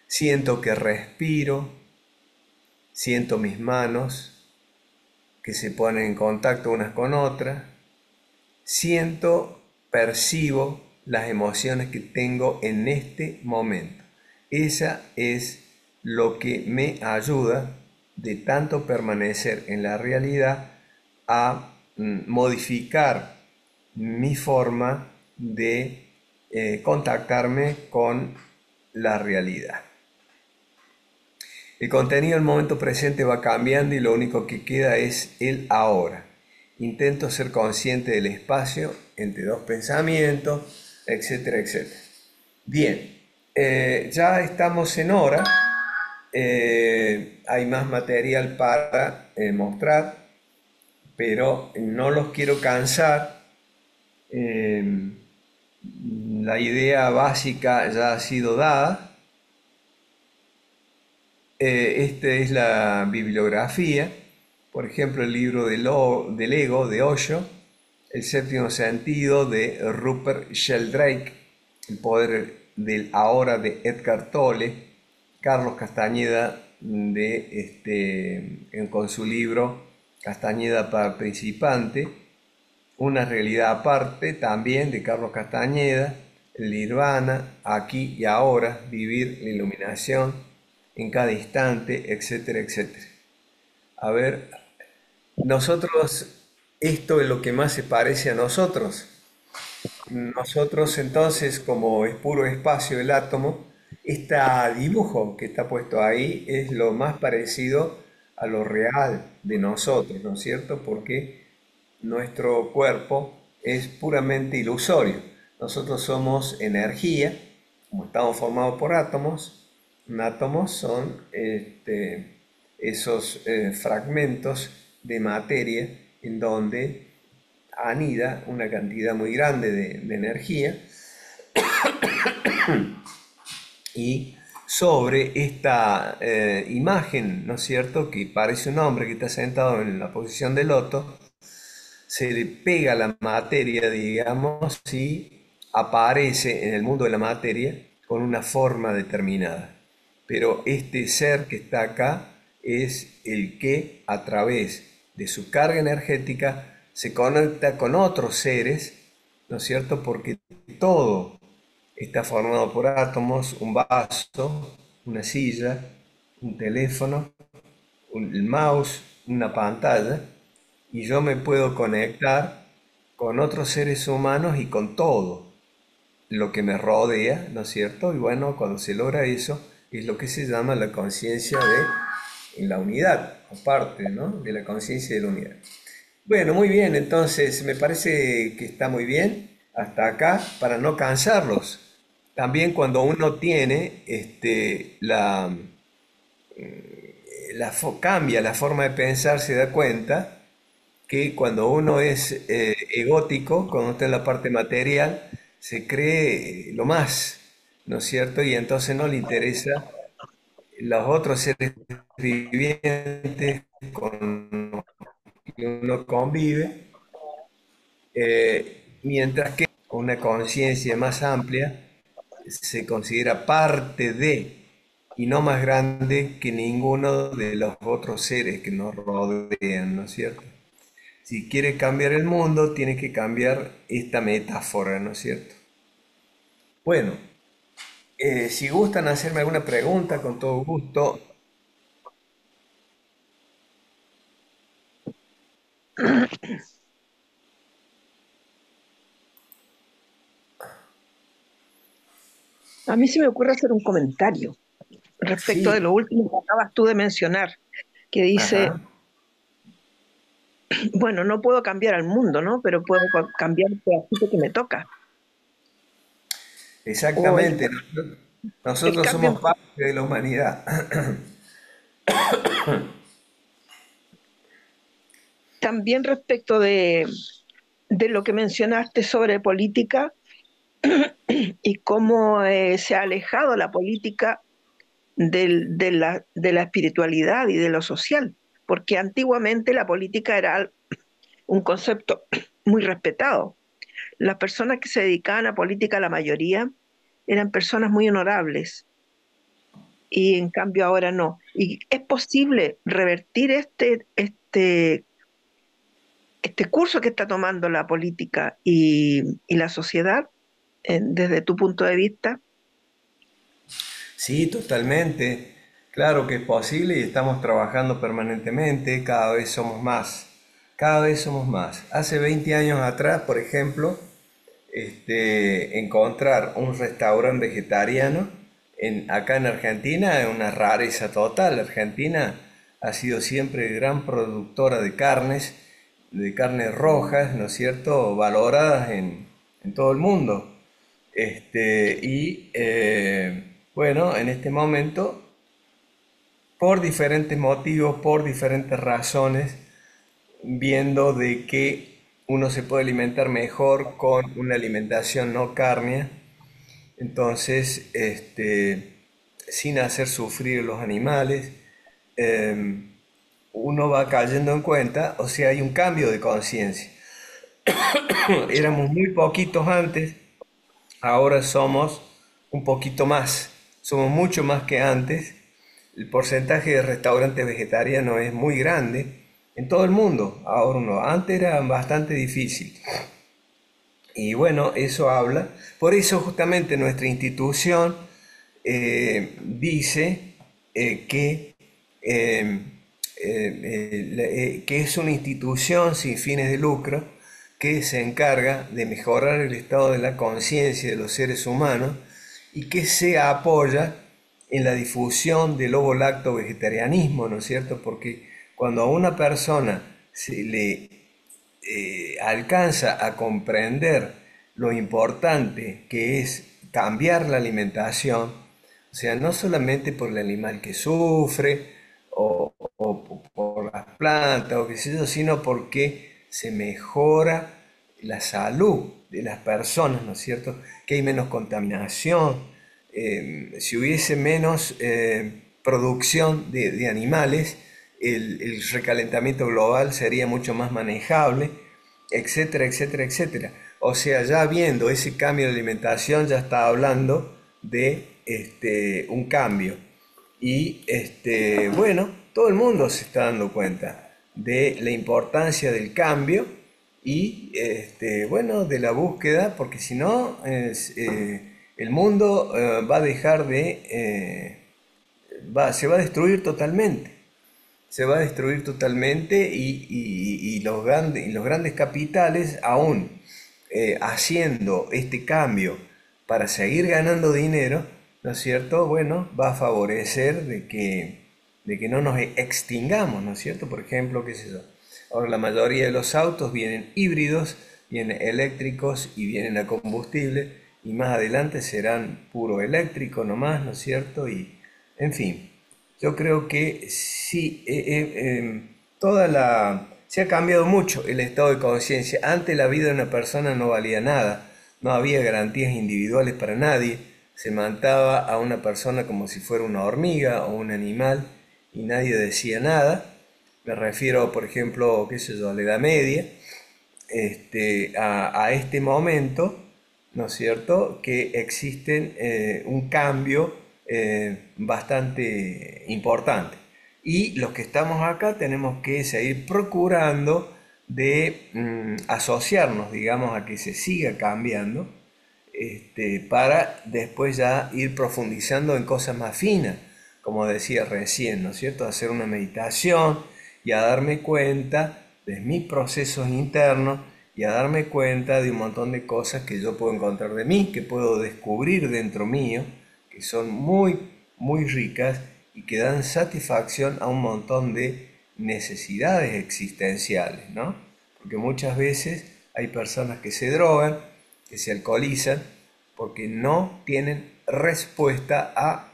Siento que respiro, siento mis manos que se ponen en contacto unas con otras, siento, percibo las emociones que tengo en este momento. Esa es lo que me ayuda de tanto permanecer en la realidad a modificar mi forma de contactarme con la realidad. El contenido del momento presente va cambiando y lo único que queda es el ahora. Intento ser consciente del espacio entre dos pensamientos, etcétera, etcétera. Bien, ya estamos en hora. Hay más material para mostrar, pero no los quiero cansar. La idea básica ya ha sido dada. Esta es la bibliografía, por ejemplo, el libro del ego de Osho, El séptimo sentido de Rupert Sheldrake, El poder del ahora de Edgar Tolle, Carlos Castañeda con su libro Castañeda para principiante, Una realidad aparte también de Carlos Castañeda, el Nirvana, aquí y ahora, vivir la iluminación en cada instante, etcétera, etcétera. A ver, esto es lo que más se parece a nosotros. Nosotros entonces, como es puro espacio el átomo, este dibujo que está puesto ahí es lo más parecido a lo real de nosotros, ¿no es cierto? Porque nuestro cuerpo es puramente ilusorio. Nosotros somos energía, como estamos formados por átomos. Átomos son esos fragmentos de materia en donde anida una cantidad muy grande de energía, y sobre esta imagen, ¿no es cierto?, que parece un hombre que está sentado en la posición de loto, se le pega la materia, digamos, y aparece en el mundo de la materia con una forma determinada. Pero este ser que está acá es el que a través de su carga energética se conecta con otros seres, ¿no es cierto? Porque todo está formado por átomos, un vaso, una silla, un teléfono, el mouse, una pantalla, y yo me puedo conectar con otros seres humanos y con todo lo que me rodea, ¿no es cierto? Y bueno, cuando se logra eso, es lo que se llama la conciencia de la unidad, aparte, ¿no?, de la conciencia de la unidad. Bueno, muy bien, entonces me parece que está muy bien hasta acá para no cansarlos. También cuando uno tiene cambia la forma de pensar, se da cuenta que cuando uno es egótico, cuando está en la parte material, se cree lo más, ¿no es cierto? Y entonces no le interesa los otros seres vivientes con los que uno convive, mientras que con una conciencia más amplia se considera parte de y no más grande que ninguno de los otros seres que nos rodean, ¿no es cierto? Si quiere cambiar el mundo, tiene que cambiar esta metáfora, ¿no es cierto? Bueno, si gustan hacerme alguna pregunta, con todo gusto. A mí se me ocurre hacer un comentario respecto de Sí, lo último que acabas tú de mencionar, que dice, ajá, bueno, no puedo cambiar al mundo, ¿no? Pero puedo cambiar el pedacito que me toca. O exactamente. el Nosotros cambio somos parte de la humanidad. también respecto de lo que mencionaste sobre política, y cómo se ha alejado la política de la espiritualidad y de lo social, porque antiguamente la política era un concepto muy respetado. Las personas que se dedicaban a política, la mayoría, eran personas muy honorables, y en cambio ahora no. ¿Y es posible revertir este curso que está tomando la política y la sociedad, desde tu punto de vista? Sí, totalmente. Claro que es posible y estamos trabajando permanentemente, cada vez somos más, cada vez somos más. Hace 20 años atrás, por ejemplo, encontrar un restaurante vegetariano acá en Argentina es una rareza total. Argentina ha sido siempre gran productora de carnes rojas, ¿no es cierto?, valoradas en todo el mundo. Bueno, en este momento, por diferentes motivos, por diferentes razones, viendo de que uno se puede alimentar mejor con una alimentación no cárnea, entonces, sin hacer sufrir a los animales, eh, uno va cayendo en cuenta, o sea, hay un cambio de conciencia. Éramos muy poquitos antes, ahora somos un poquito más, somos mucho más que antes. El porcentaje de restaurantes vegetarianos es muy grande en todo el mundo. Ahora no, antes era bastante difícil. Y bueno, eso habla. Por eso justamente nuestra institución dice eh, que es una institución sin fines de lucro que se encarga de mejorar el estado de la conciencia de los seres humanos y que se apoya en la difusión del ovo-lacto vegetarianismo, ¿no es cierto? Porque cuando a una persona se le alcanza a comprender lo importante que es cambiar la alimentación, o sea, no solamente por el animal que sufre o por las plantas o qué sé yo, sino porque se mejora la salud de las personas, ¿no es cierto? Que hay menos contaminación, si hubiese menos producción de animales, el recalentamiento global sería mucho más manejable, etcétera, etcétera, etcétera. O sea, ya viendo ese cambio de alimentación, ya está hablando de un cambio. Y bueno, todo el mundo se está dando cuenta de la importancia del cambio y bueno, de la búsqueda, porque si no, el mundo va a dejar se va a destruir totalmente. Se va a destruir totalmente y los grandes capitales, aún haciendo este cambio para seguir ganando dinero, ¿no es cierto? Bueno, va a favorecer de que no nos extingamos, ¿no es cierto? Por ejemplo, qué sé yo. Ahora la mayoría de los autos vienen híbridos, vienen eléctricos y vienen a combustible, y más adelante serán puro eléctrico nomás, ¿no es cierto? Y, en fin, yo creo que sí, se ha cambiado mucho el estado de conciencia. Antes la vida de una persona no valía nada, no había garantías individuales para nadie, se mataba a una persona como si fuera una hormiga o un animal y nadie decía nada. Me refiero, por ejemplo, qué sé yo, a la Edad Media, a este momento, ¿no es cierto?, que existen un cambio bastante importante. Y los que estamos acá tenemos que seguir procurando de asociarnos, digamos, a que se siga cambiando, para después ya ir profundizando en cosas más finas, como decía recién, ¿no es cierto?, hacer una meditación y a darme cuenta de mis procesos internos y a darme cuenta de un montón de cosas que yo puedo encontrar de mí, que puedo descubrir dentro mío, que son muy, muy ricas y que dan satisfacción a un montón de necesidades existenciales, ¿no? Porque muchas veces hay personas que se drogan, que se alcoholizan, porque no tienen respuesta a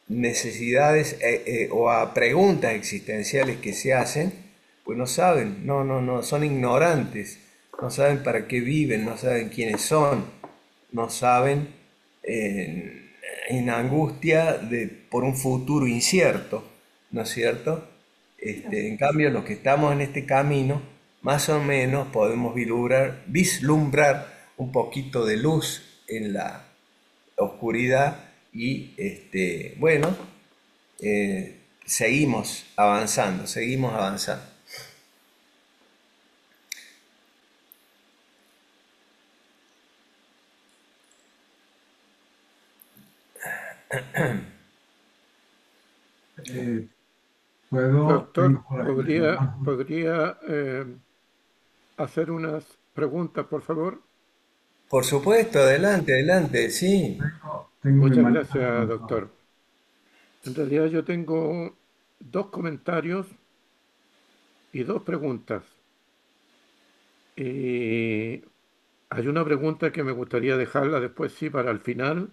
necesidades o a preguntas existenciales que se hacen, pues no saben, no, son ignorantes, no saben para qué viven, no saben quiénes son, no saben en angustia por un futuro incierto, ¿no es cierto? En cambio, los que estamos en este camino, más o menos podemos vislumbrar un poquito de luz en la oscuridad y, bueno, seguimos avanzando, seguimos avanzando. Doctor, Tengo por aquí ¿podría hacer unas preguntas, por favor? Por supuesto, adelante, adelante, sí. tengo mi Muchas manita gracias, levantada. doctor. En realidad yo tengo dos comentarios y dos preguntas. Y hay una pregunta que me gustaría dejarla después, sí, para el final,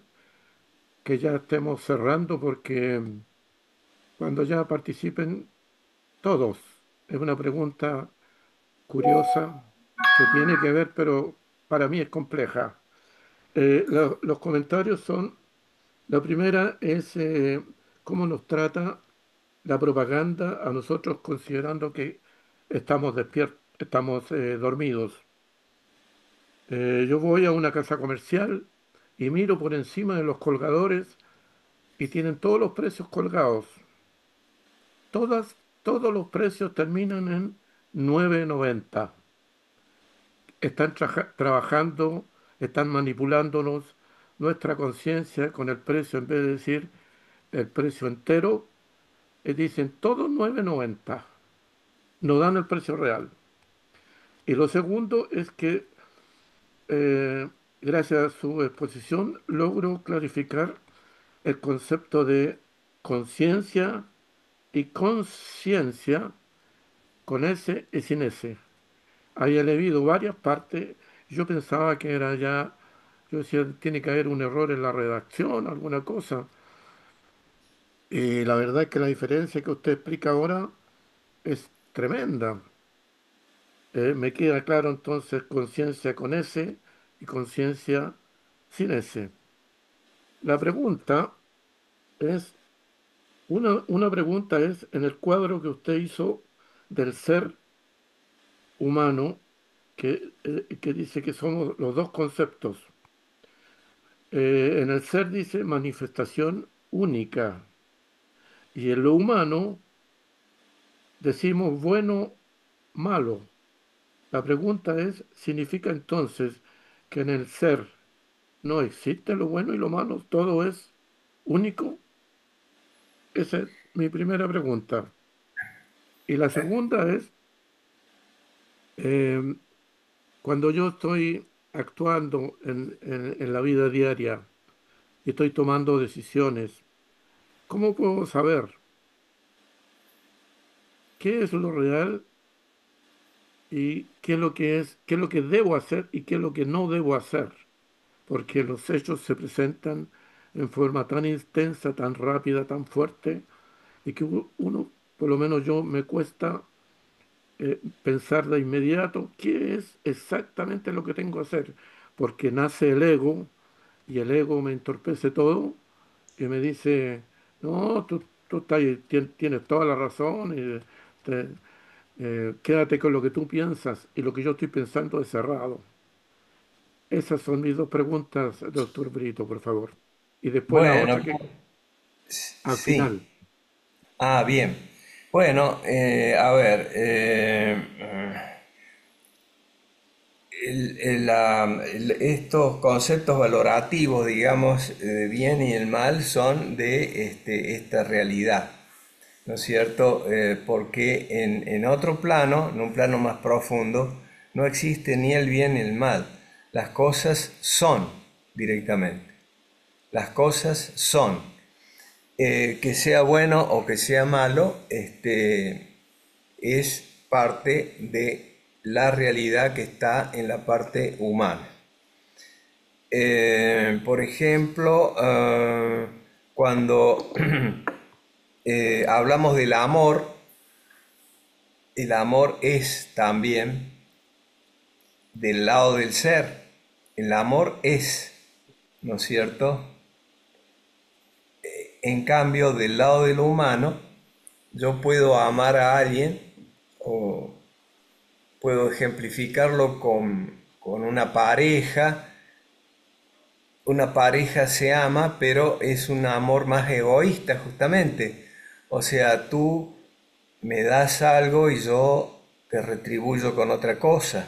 que ya estemos cerrando, porque cuando ya participen todos, es una pregunta curiosa que tiene que ver, pero para mí es compleja. Los comentarios son, la primera es cómo nos trata la propaganda a nosotros considerando que estamos despiertos, estamos dormidos. Yo voy a una casa comercial y miro por encima de los colgadores y tienen todos los precios colgados. Todos los precios terminan en 9,90. Están trabajando, están manipulándonos nuestra conciencia con el precio, en vez de decir el precio entero, dicen todos 9,90. No dan el precio real. Y lo segundo es que eh, gracias a su exposición logro clarificar el concepto de conciencia y conciencia con S y sin S. Había leído varias partes, yo pensaba que era ya, yo decía, tiene que haber un error en la redacción, alguna cosa. Y la verdad es que la diferencia que usted explica ahora es tremenda. Me queda claro entonces conciencia con S y conciencia sin S. La pregunta es, una pregunta es, en el cuadro que usted hizo del ser humano, que dice que somos los dos conceptos. En el ser dice manifestación única y en lo humano decimos bueno, malo. La pregunta es, ¿significa entonces que en el ser no existe lo bueno y lo malo? ¿Todo es único? Esa es mi primera pregunta. Y la segunda es, eh, cuando yo estoy actuando en la vida diaria y estoy tomando decisiones, ¿cómo puedo saber qué es lo real y qué es lo que debo hacer y qué es lo que no debo hacer? Porque los hechos se presentan en forma tan intensa, tan rápida, tan fuerte, y que uno, por lo menos yo, me cuesta pensar de inmediato qué es exactamente lo que tengo que hacer, porque nace el ego y el ego me entorpece todo y me dice, no, tú tienes toda la razón y quédate con lo que tú piensas y lo que yo estoy pensando es cerrado. Esas son mis dos preguntas, doctor Brito, por favor. Y después la Bueno, otra que al sí. final. Ah, bien. Bueno, a ver, estos conceptos valorativos, digamos, de bien y el mal son de esta realidad, ¿no es cierto? Porque en otro plano, en un plano más profundo, no existe ni el bien ni el mal. Las cosas son directamente. Las cosas son. Que sea bueno o que sea malo, es parte de la realidad que está en la parte humana. Por ejemplo, cuando hablamos del amor, el amor es también del lado del ser. El amor es. ¿no es cierto? En cambio, del lado de lo humano, yo puedo amar a alguien o puedo ejemplificarlo con una pareja. Una pareja se ama, pero es un amor más egoísta justamente. O sea, tú me das algo y yo te retribuyo con otra cosa.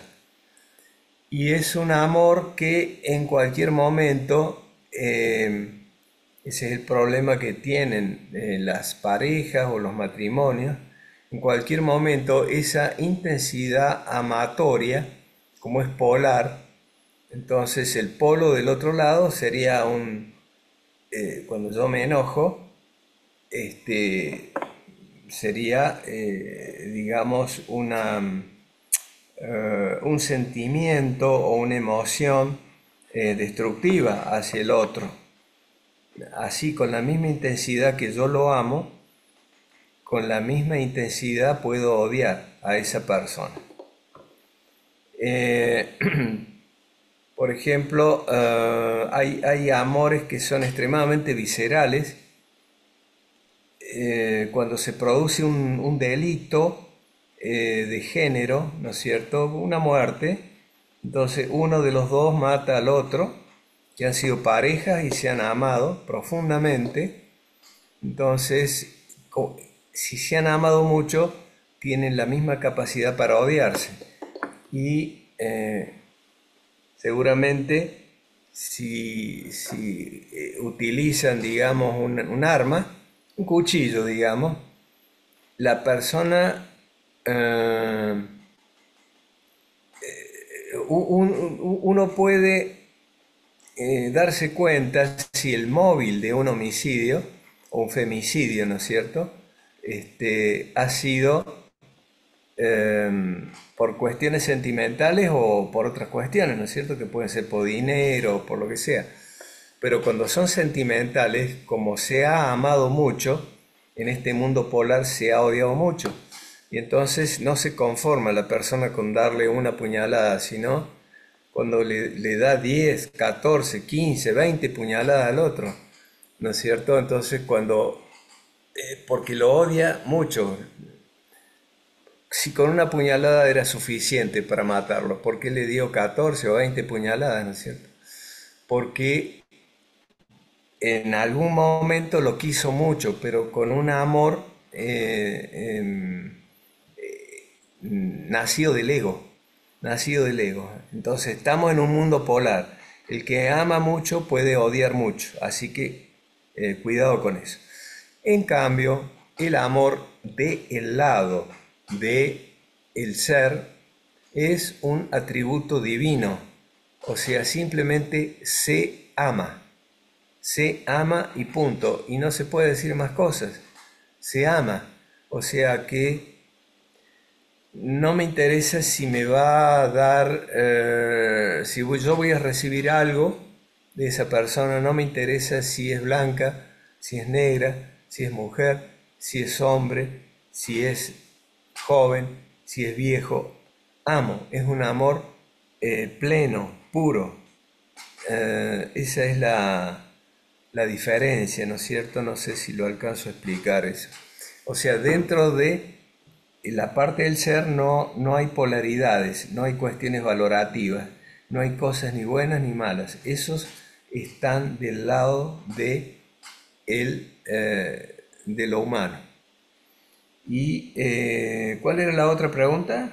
Y es un amor que en cualquier momento, ese es el problema que tienen las parejas o los matrimonios, en cualquier momento esa intensidad amatoria, como es polar, entonces el polo del otro lado sería cuando yo me enojo, este, sería, digamos, un sentimiento o una emoción destructiva hacia el otro. Así, con la misma intensidad que yo lo amo, con la misma intensidad puedo odiar a esa persona. Eh, por ejemplo, hay amores que son extremadamente viscerales. Cuando se produce un delito de género, ¿no es cierto? Una muerte, entonces uno de los dos mata al otro, que han sido parejas y se han amado profundamente. Entonces, si se han amado mucho, tienen la misma capacidad para odiarse. Y seguramente si utilizan, digamos, un arma, un cuchillo, digamos, la persona, uno puede darse cuenta si el móvil de un homicidio o un femicidio, ¿no es cierto? Ha sido por cuestiones sentimentales o por otras cuestiones, ¿no es cierto? Que pueden ser por dinero o por lo que sea. Pero cuando son sentimentales, como se ha amado mucho, en este mundo polar se ha odiado mucho. Y entonces no se conforma la persona con darle una puñalada, sino cuando le da 10, 14, 15, 20 puñaladas al otro, ¿no es cierto? Entonces porque lo odia mucho. Si con una puñalada era suficiente para matarlo, ¿por qué le dio 14 o 20 puñaladas, ¿no es cierto? Porque en algún momento lo quiso mucho, pero con un amor nacido del ego, nacido del ego. Entonces estamos en un mundo polar. El que ama mucho puede odiar mucho, así que cuidado con eso. En cambio, el amor del lado de el ser es un atributo divino, o sea, simplemente se ama y punto, y no se puede decir más cosas, se ama, o sea que no me interesa si me va a dar, si yo voy a recibir algo de esa persona, no me interesa si es blanca, si es negra, si es mujer, si es hombre, si es joven, si es viejo. Amo, es un amor pleno, puro. Esa es la diferencia, ¿no es cierto? No sé si lo alcanzo a explicar eso. O sea, dentro de la parte del ser no hay polaridades, no hay cuestiones valorativas, no hay cosas ni buenas ni malas. Esos están del lado de lo humano. ¿Y cuál era la otra pregunta?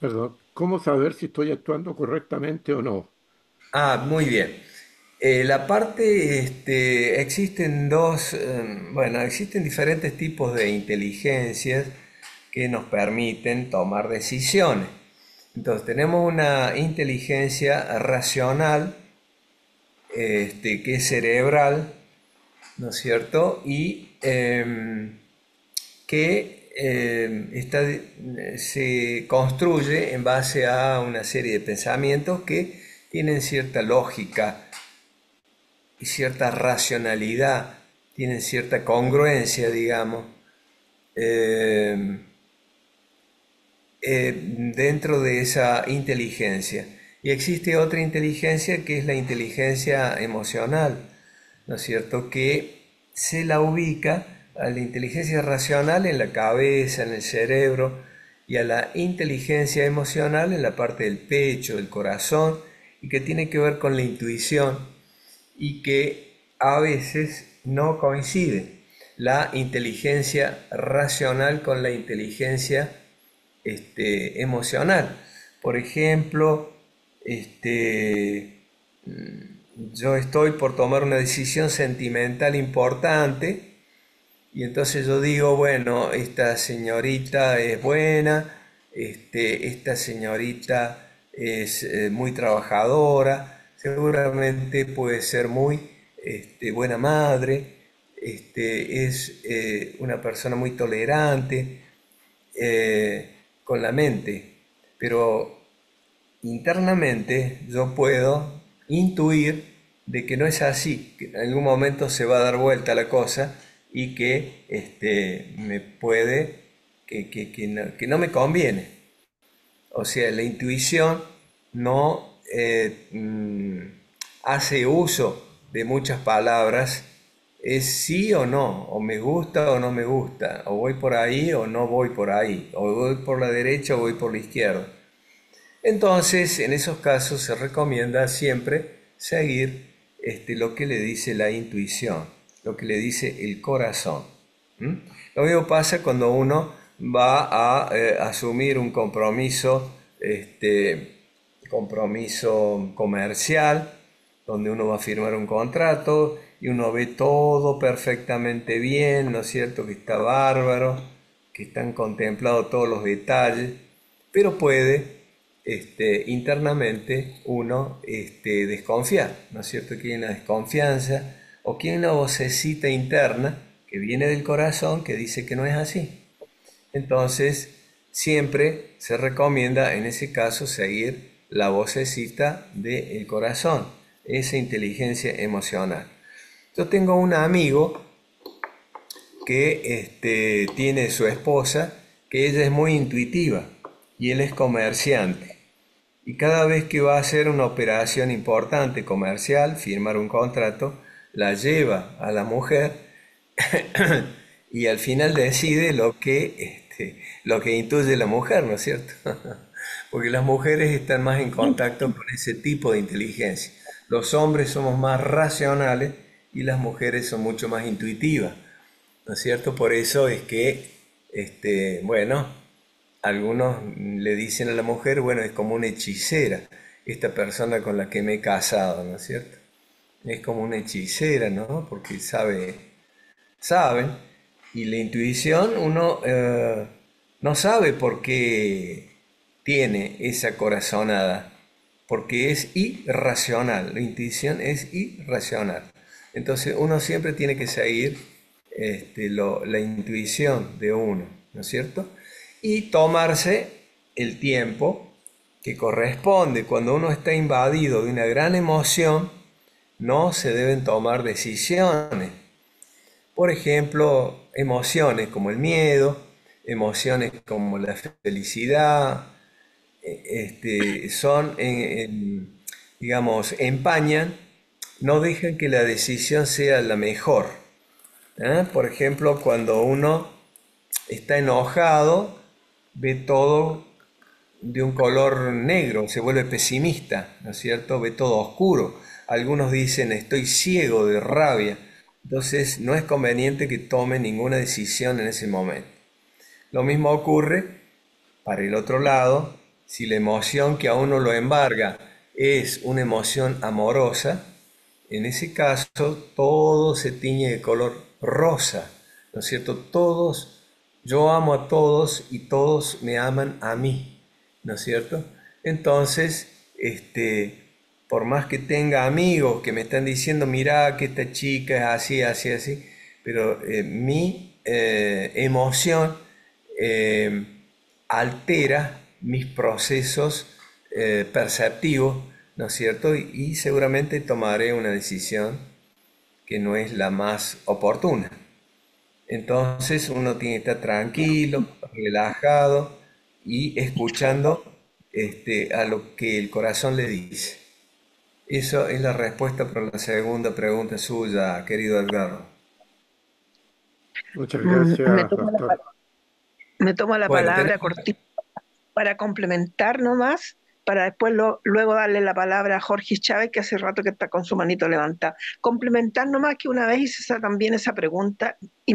Perdón, ¿cómo saber si estoy actuando correctamente o no? Ah, muy bien. La parte, existen bueno, existen diferentes tipos de inteligencias que nos permiten tomar decisiones. Entonces, tenemos una inteligencia racional, que es cerebral, ¿no es cierto? Y que se construye en base a una serie de pensamientos que tienen cierta lógica y cierta racionalidad, tienen cierta congruencia, digamos. Eh, dentro de esa inteligencia. Y existe otra inteligencia que es la inteligencia emocional, ¿no es cierto? Que se la ubica a la inteligencia racional en la cabeza, en el cerebro, y a la inteligencia emocional en la parte del pecho, del corazón, y que tiene que ver con la intuición y que a veces no coincide la inteligencia racional con la inteligencia emocional. Por ejemplo, yo estoy por tomar una decisión sentimental importante y entonces yo digo, bueno, esta señorita es buena, esta señorita es muy trabajadora, seguramente puede ser muy buena madre, es una persona muy tolerante con la mente, pero internamente yo puedo intuir de que no es así, que en algún momento se va a dar vuelta la cosa y que me puede, que no me conviene. O sea, la intuición no hace uso de muchas palabras, es sí o no, o me gusta o no me gusta, o voy por ahí o no voy por ahí, o voy por la derecha o voy por la izquierda. Entonces, en esos casos se recomienda siempre seguir lo que le dice la intuición, lo que le dice el corazón. ¿Mm? Lo mismo pasa cuando uno va a asumir un compromiso comercial, donde uno va a firmar un contrato y uno ve todo perfectamente bien, ¿no es cierto? Que está bárbaro, que están contemplados todos los detalles, pero puede internamente uno desconfiar, ¿no es cierto? Que hay una desconfianza o que hay una vocecita interna que viene del corazón que dice que no es así. Entonces, siempre se recomienda en ese caso seguir la vocecita del corazón, esa inteligencia emocional. Yo tengo un amigo que tiene su esposa, que ella es muy intuitiva y él es comerciante. Y cada vez que va a hacer una operación importante comercial, firmar un contrato, la lleva a la mujer y al final decide lo que intuye la mujer, ¿no es cierto? Porque las mujeres están más en contacto con ese tipo de inteligencia. Los hombres somos más racionales y las mujeres son mucho más intuitivas, ¿no es cierto? Por eso es que, bueno, algunos le dicen a la mujer, bueno, es como una hechicera, esta persona con la que me he casado, ¿no es cierto? Es como una hechicera, ¿no? Porque saben, y la intuición uno no sabe por qué tiene esa corazonada, porque es irracional, la intuición es irracional. Entonces uno siempre tiene que seguir la intuición de uno, ¿no es cierto? Y tomarse el tiempo que corresponde. Cuando uno está invadido de una gran emoción, no se deben tomar decisiones. Por ejemplo, emociones como el miedo, emociones como la felicidad, digamos, empañan, no dejan que la decisión sea la mejor. Por ejemplo, cuando uno está enojado, ve todo de un color negro, se vuelve pesimista, ¿no es cierto? Ve todo oscuro. Algunos dicen, estoy ciego de rabia. Entonces, no es conveniente que tome ninguna decisión en ese momento. Lo mismo ocurre para el otro lado, si la emoción que a uno lo embarga es una emoción amorosa, en ese caso todo se tiñe de color rosa, ¿no es cierto? Yo amo a todos y todos me aman a mí, ¿no es cierto? Entonces, por más que tenga amigos que me están diciendo, mira que esta chica es así, así, así, pero mi emoción eh, altera mis procesos perceptivos, ¿no es cierto? Y seguramente tomaré una decisión que no es la más oportuna. Entonces uno tiene que estar tranquilo, relajado y escuchando a lo que el corazón le dice. Eso es la respuesta para la segunda pregunta suya, querido Edgardo. Muchas Mm, Me gracias, tomo doctor. me tomo la Bueno, palabra tenemos... cortita para complementar nomás, para después luego darle la palabra a Jorge Chávez, que hace rato que está con su manito levantada. Complementar nomás que una vez hice también esa pregunta y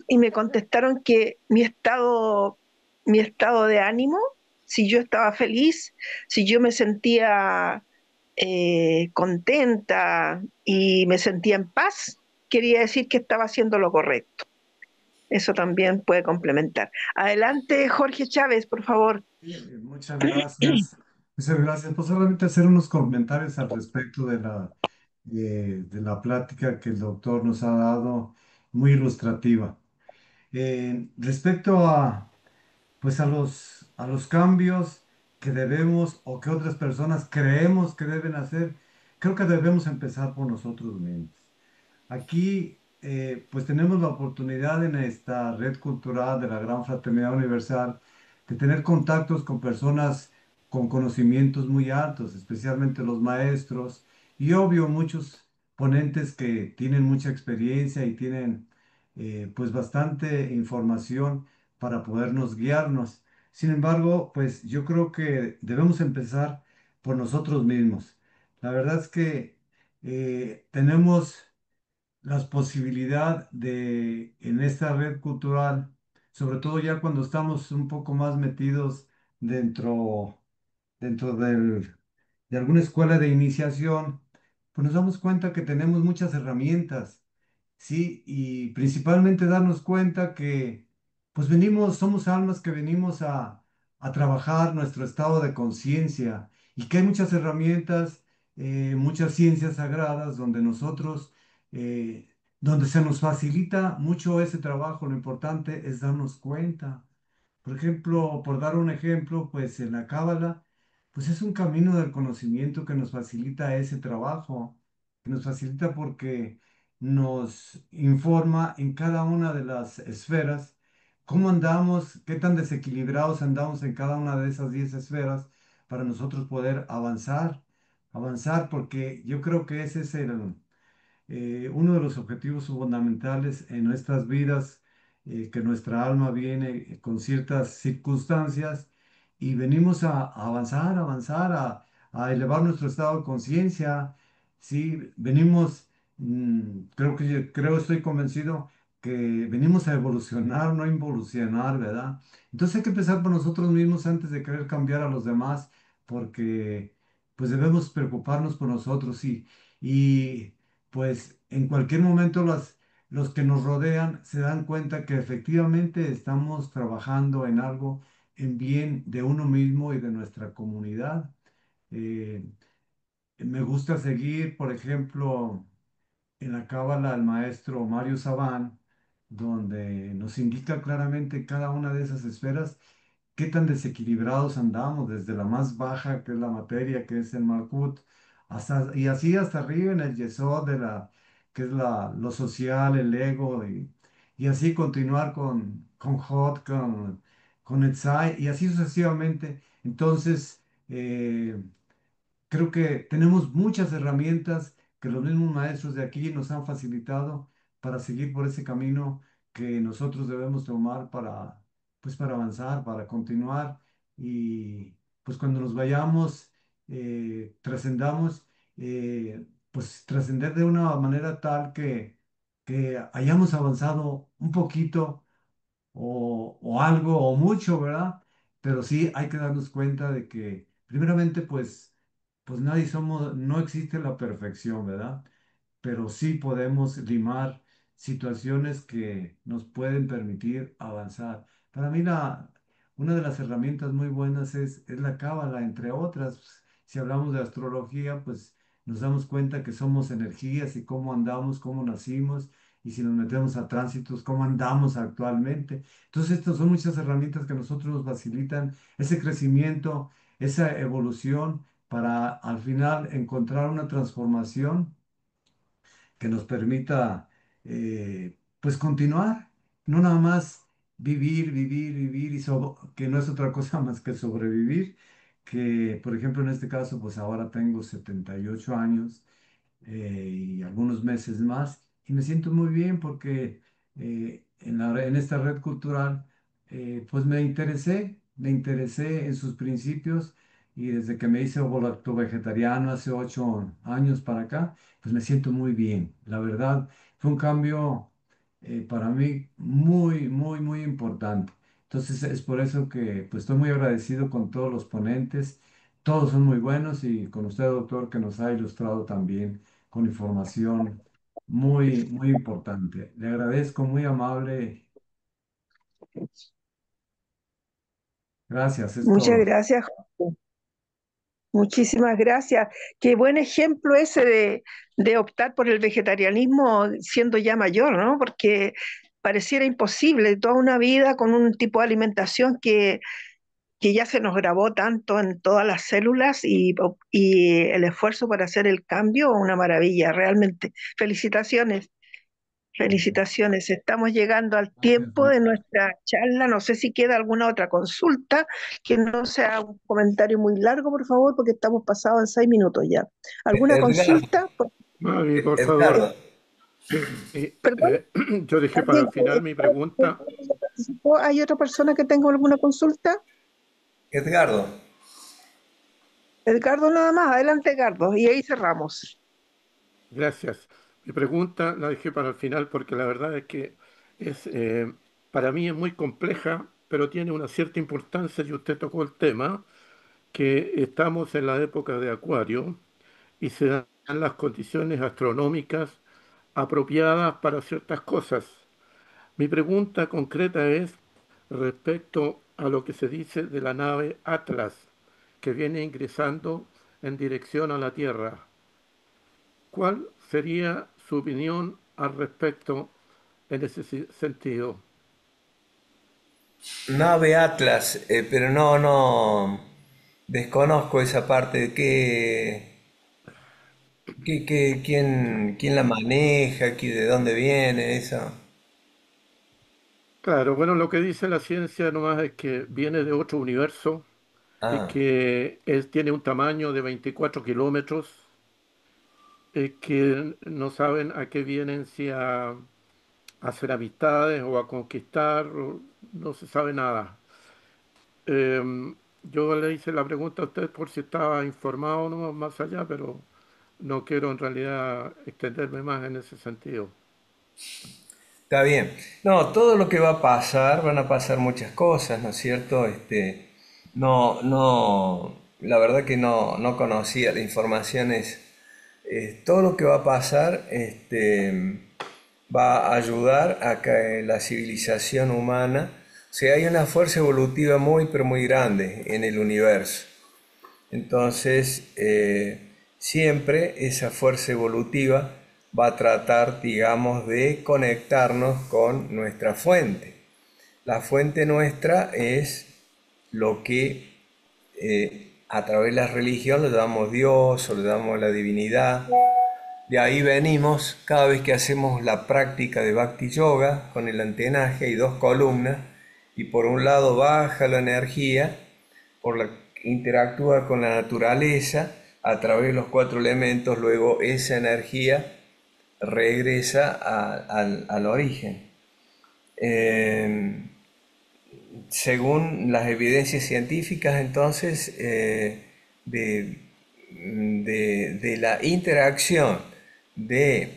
y me contestaron que mi estado de ánimo, si yo estaba feliz, si yo me sentía contenta y me sentía en paz, quería decir que estaba haciendo lo correcto. Eso también puede complementar. Adelante, Jorge Chávez, por favor. Sí, muchas gracias. Muchas gracias. Pues solamente hacer unos comentarios al respecto de la plática que el doctor nos ha dado, muy ilustrativa. Respecto pues a los cambios que debemos o que otras personas creemos que deben hacer, creo que debemos empezar por nosotros mismos. Aquí, pues tenemos la oportunidad en esta red cultural de la Gran Fraternidad Universal de tener contactos con personas con conocimientos muy altos, especialmente los maestros y obvio muchos ponentes que tienen mucha experiencia y tienen pues bastante información para podernos guiarnos. Sin embargo, pues yo creo que debemos empezar por nosotros mismos. La verdad es que tenemos las posibilidades de en esta red cultural, sobre todo ya cuando estamos un poco más metidos dentro, dentro de alguna escuela de iniciación, pues nos damos cuenta que tenemos muchas herramientas, ¿sí? Y principalmente darnos cuenta que pues venimos, somos almas que venimos a trabajar nuestro estado de conciencia y que hay muchas herramientas, muchas ciencias sagradas donde nosotros, eh, donde se nos facilita mucho ese trabajo. Lo importante es darnos cuenta. Por ejemplo, por dar un ejemplo, pues en la Cábala, pues es un camino del conocimiento que nos facilita ese trabajo, que nos facilita porque nos informa en cada una de las esferas cómo andamos, qué tan desequilibrados andamos en cada una de esas 10 esferas para nosotros poder avanzar, avanzar, porque yo creo que ese es uno de los objetivos fundamentales en nuestras vidas, que nuestra alma viene con ciertas circunstancias y venimos a avanzar, avanzar, a elevar nuestro estado de conciencia. Sí, venimos, creo, estoy convencido que venimos a evolucionar, no a involucionar, ¿verdad? Entonces hay que empezar por nosotros mismos antes de querer cambiar a los demás, porque pues debemos preocuparnos por nosotros, sí. Y pues en cualquier momento los que nos rodean se dan cuenta que efectivamente estamos trabajando en algo en bien de uno mismo y de nuestra comunidad. Eh, Me gusta seguir, por ejemplo, en la Cábala al maestro Mario Sabán, donde nos indica claramente cada una de esas esferas qué tan desequilibrados andamos, desde la más baja, que es la materia, que es el Malkut, y así hasta arriba en el Yesod, que es lo social, el ego, y así continuar con Hot, con Etzai, y así sucesivamente. Entonces, creo que tenemos muchas herramientas que los mismos maestros de aquí nos han facilitado para seguir por ese camino que nosotros debemos tomar pues para avanzar, para continuar y pues cuando nos vayamos, trascendamos, pues trascender de una manera tal que hayamos avanzado un poquito o algo o mucho, ¿verdad? Pero sí hay que darnos cuenta de que primeramente pues nadie somos, no existe la perfección, ¿verdad? Pero sí podemos limar situaciones que nos pueden permitir avanzar. Para mí una de las herramientas muy buenas es la cábala, entre otras. Si hablamos de astrología, pues nos damos cuenta que somos energías y cómo andamos, cómo nacimos, y si nos metemos a tránsitos, cómo andamos actualmente. Entonces, estas son muchas herramientas que a nosotros nos facilitan ese crecimiento, esa evolución para al final encontrar una transformación que nos permita pues continuar, no nada más vivir, vivir, vivir y que no es otra cosa más que sobrevivir, que por ejemplo en este caso pues ahora tengo 78 años y algunos meses más. Y me siento muy bien porque en esta red cultural, pues me interesé en sus principios y desde que me hice ovo vegetariano hace 8 años para acá, pues me siento muy bien. La verdad, fue un cambio para mí muy, muy, muy importante. Entonces es por eso que pues estoy muy agradecido con todos los ponentes. Todos son muy buenos y con usted, doctor, que nos ha ilustrado también con información muy, muy importante. Le agradezco, muy amable. Gracias, es Muchas todo. gracias, Jorge. Muchísimas gracias. Qué buen ejemplo ese de optar por el vegetarianismo siendo ya mayor, ¿no? Porque pareciera imposible toda una vida con un tipo de alimentación que ya se nos grabó tanto en todas las células y el esfuerzo para hacer el cambio, una maravilla, realmente. Felicitaciones. Felicitaciones, estamos llegando al Gracias, tiempo de Marta. nuestra charla. No sé si queda alguna otra consulta, que no sea un comentario muy largo, por favor, porque estamos pasados en 6 minutos ya. ¿Alguna Edgardo, consulta? Mavi, por favor. Edgardo, Sí, Perdón, yo dejé para ¿alguien el final mi pregunta. participó? ¿Hay otra persona que tenga alguna consulta? Edgardo, Edgardo nada más, adelante Edgardo, y ahí cerramos. Gracias. Mi pregunta la dejé para el final porque la verdad es que es, para mí es muy compleja, pero tiene una cierta importancia y usted tocó el tema, que estamos en la época de Acuario y se dan las condiciones astronómicas apropiadas para ciertas cosas. Mi pregunta concreta es respecto a lo que se dice de la nave Atlas, que viene ingresando en dirección a la Tierra. ¿Cuál sería su opinión al respecto en ese sentido? nave Atlas, pero no, desconozco esa parte. ¿Quién la maneja? ¿De dónde viene eso? Claro, bueno, lo que dice la ciencia nomás es que viene de otro universo y Ah, que tiene un tamaño de 24 kilómetros, que no saben a qué vienen, si a hacer amistades o a conquistar, no se sabe nada. Yo le hice la pregunta a usted por si estaba informado no más allá, pero no quiero en realidad extenderme más en ese sentido. está bien. No, todo lo que va a pasar, van a pasar muchas cosas, ¿no es cierto? La verdad que no conocía la información. Todo lo que va a pasar, va a ayudar a que la civilización humana, o sea, hay una fuerza evolutiva muy, pero muy grande en el universo. Entonces, siempre esa fuerza evolutiva va a tratar, digamos, de conectarnos con nuestra fuente. La fuente nuestra es lo que a través de la religión le llamamos Dios o le llamamos la divinidad. De ahí venimos cada vez que hacemos la práctica de Bhakti Yoga con el antenaje y dos columnas, y por un lado baja la energía, interactúa con la naturaleza a través de los cuatro elementos, luego esa energía regresa al origen. Eh, Según las evidencias científicas, entonces, de, de la interacción de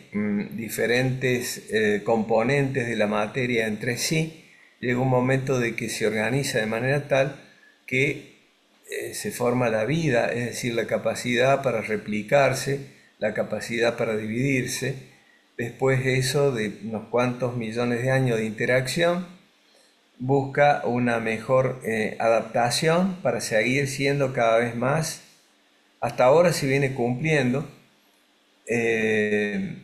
diferentes componentes de la materia entre sí, llega un momento de que se organiza de manera tal que se forma la vida, es decir, la capacidad para replicarse, la capacidad para dividirse. Después de eso, de unos cuantos millones de años de interacción, busca una mejor adaptación para seguir siendo cada vez más. Hasta ahora se viene cumpliendo. eh,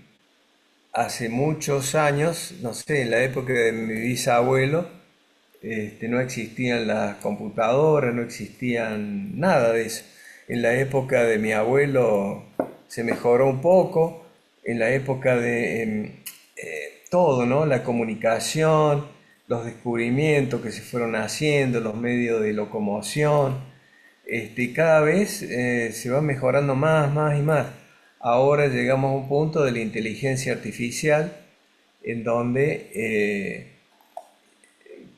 Hace muchos años, no sé, en la época de mi bisabuelo, no existían las computadoras, no existían nada de eso. En la época de mi abuelo se mejoró un poco. En la época de todo, ¿no? La comunicación, los descubrimientos que se fueron haciendo, los medios de locomoción, y cada vez se va mejorando más y más. Ahora llegamos a un punto de la inteligencia artificial en donde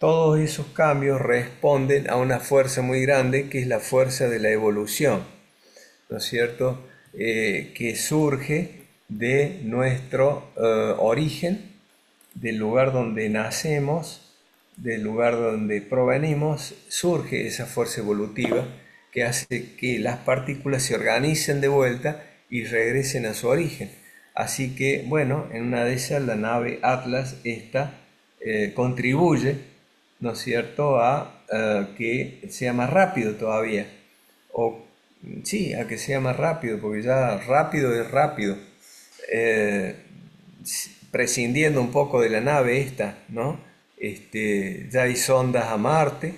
todos esos cambios responden a una fuerza muy grande que es la fuerza de la evolución, ¿no es cierto? Que surge de nuestro origen, del lugar donde nacemos, del lugar donde provenimos, surge esa fuerza evolutiva que hace que las partículas se organicen de vuelta y regresen a su origen. Así que, bueno, en una de esas la nave Atlas esta contribuye, ¿no es cierto?, a que sea más rápido todavía. O sí, a que sea más rápido, porque ya rápido es rápido. Eh, Prescindiendo un poco de la nave esta, ¿no? Ya hay sondas a Marte,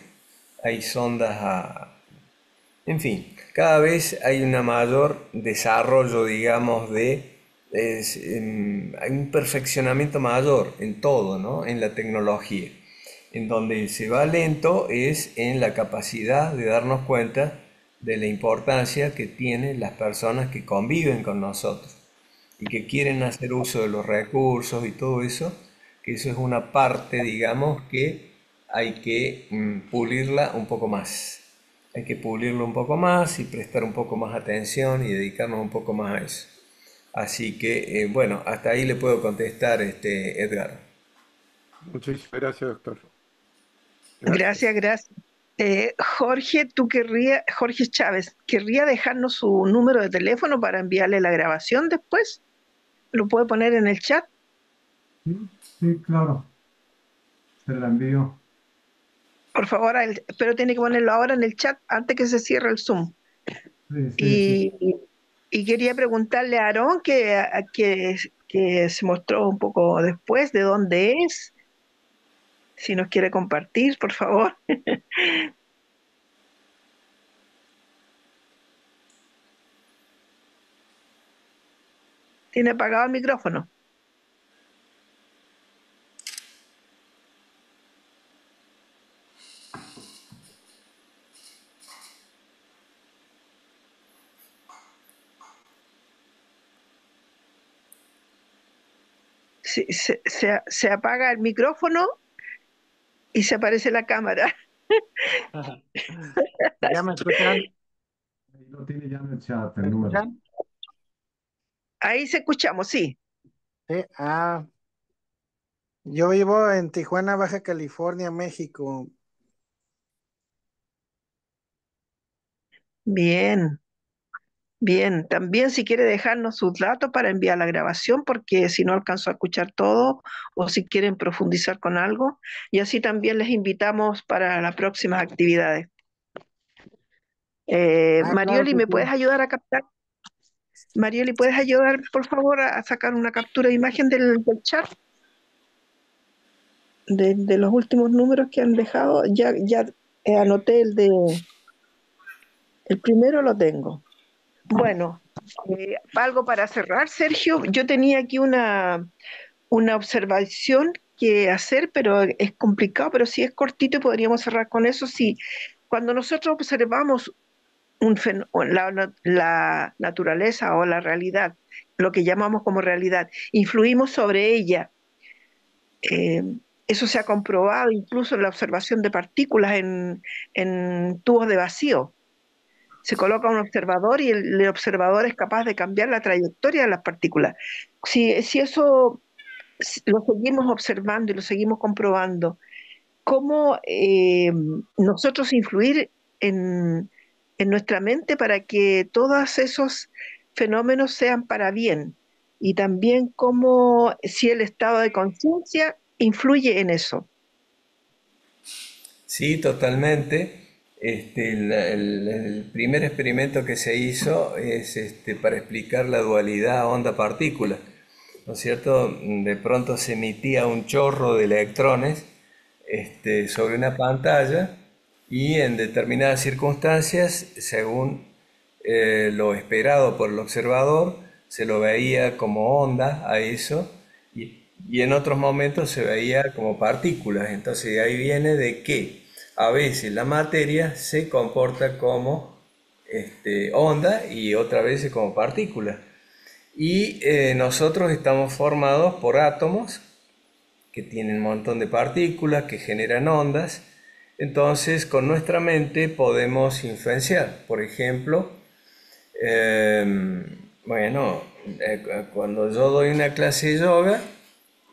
hay sondas a... En fin, cada vez hay un mayor desarrollo, digamos, hay un perfeccionamiento mayor en todo, ¿no? En la tecnología. En donde se va lento es en la capacidad de darnos cuenta de la importancia que tienen las personas que conviven con nosotros y que quieren hacer uso de los recursos y todo eso, que eso es una parte, digamos, que hay que pulirla un poco más. Hay que pulirlo un poco más y prestar un poco más atención y dedicarnos un poco más a eso. Así que, bueno, hasta ahí le puedo contestar, Edgar. Muchísimas gracias, doctor. Gracias, Gracias. gracias. Jorge, Jorge Chávez, ¿querría dejarnos su número de teléfono para enviarle la grabación después? ¿Lo puede poner en el chat? Sí, sí, claro, se la envío. Por favor, pero tiene que ponerlo ahora en el chat antes que se cierre el Zoom. Sí, sí, sí. Y, y quería preguntarle a Aarón, que se mostró un poco después, de dónde es, si nos quiere compartir, por favor. Tiene apagado el micrófono. Se apaga el micrófono y se aparece la cámara. ¿Ya me escuchan? Ahí lo tiene ya en el chat, ¿Me el número. escuchan? Ahí se escuchamos, sí. Sí. Yo vivo en Tijuana, Baja California, México. Bien, bien. También si quiere dejarnos sus datos para enviar la grabación, porque si no alcanzó a escuchar todo o si quieren profundizar con algo, y así también les invitamos para las próximas actividades. Claro Marioli, que ¿me puedes sí. ayudar a captar? Marioli, ¿puedes ayudar, por favor, a sacar una captura de imagen del chat de los últimos números que han dejado? Ya anoté el primero lo tengo. Bueno, algo para cerrar, Sergio. Yo tenía aquí una observación que hacer, pero es complicado, pero si es cortito podríamos cerrar con eso. Sí, cuando nosotros observamos la naturaleza o la realidad, lo que llamamos como realidad, influimos sobre ella. Eh, Eso se ha comprobado incluso en la observación de partículas en tubos de vacío. Se coloca un observador y el observador es capaz de cambiar la trayectoria de las partículas. Si eso lo seguimos observando y lo seguimos comprobando, ¿cómo nosotros influir en, en nuestra mente para que todos esos fenómenos sean para bien? Y también cómo si el estado de conciencia influye en eso. Sí, totalmente. El primer experimento que se hizo es para explicar la dualidad onda-partícula, ¿no es cierto? De pronto se emitía un chorro de electrones sobre una pantalla y en determinadas circunstancias, según lo esperado por el observador, se lo veía como onda a eso y y en otros momentos se veía como partículas. Entonces de ahí viene de que a veces la materia se comporta como onda y otras veces como partícula. Y nosotros estamos formados por átomos que tienen un montón de partículas que generan ondas. Entonces con nuestra mente podemos influenciar. Por ejemplo, bueno, cuando yo doy una clase de yoga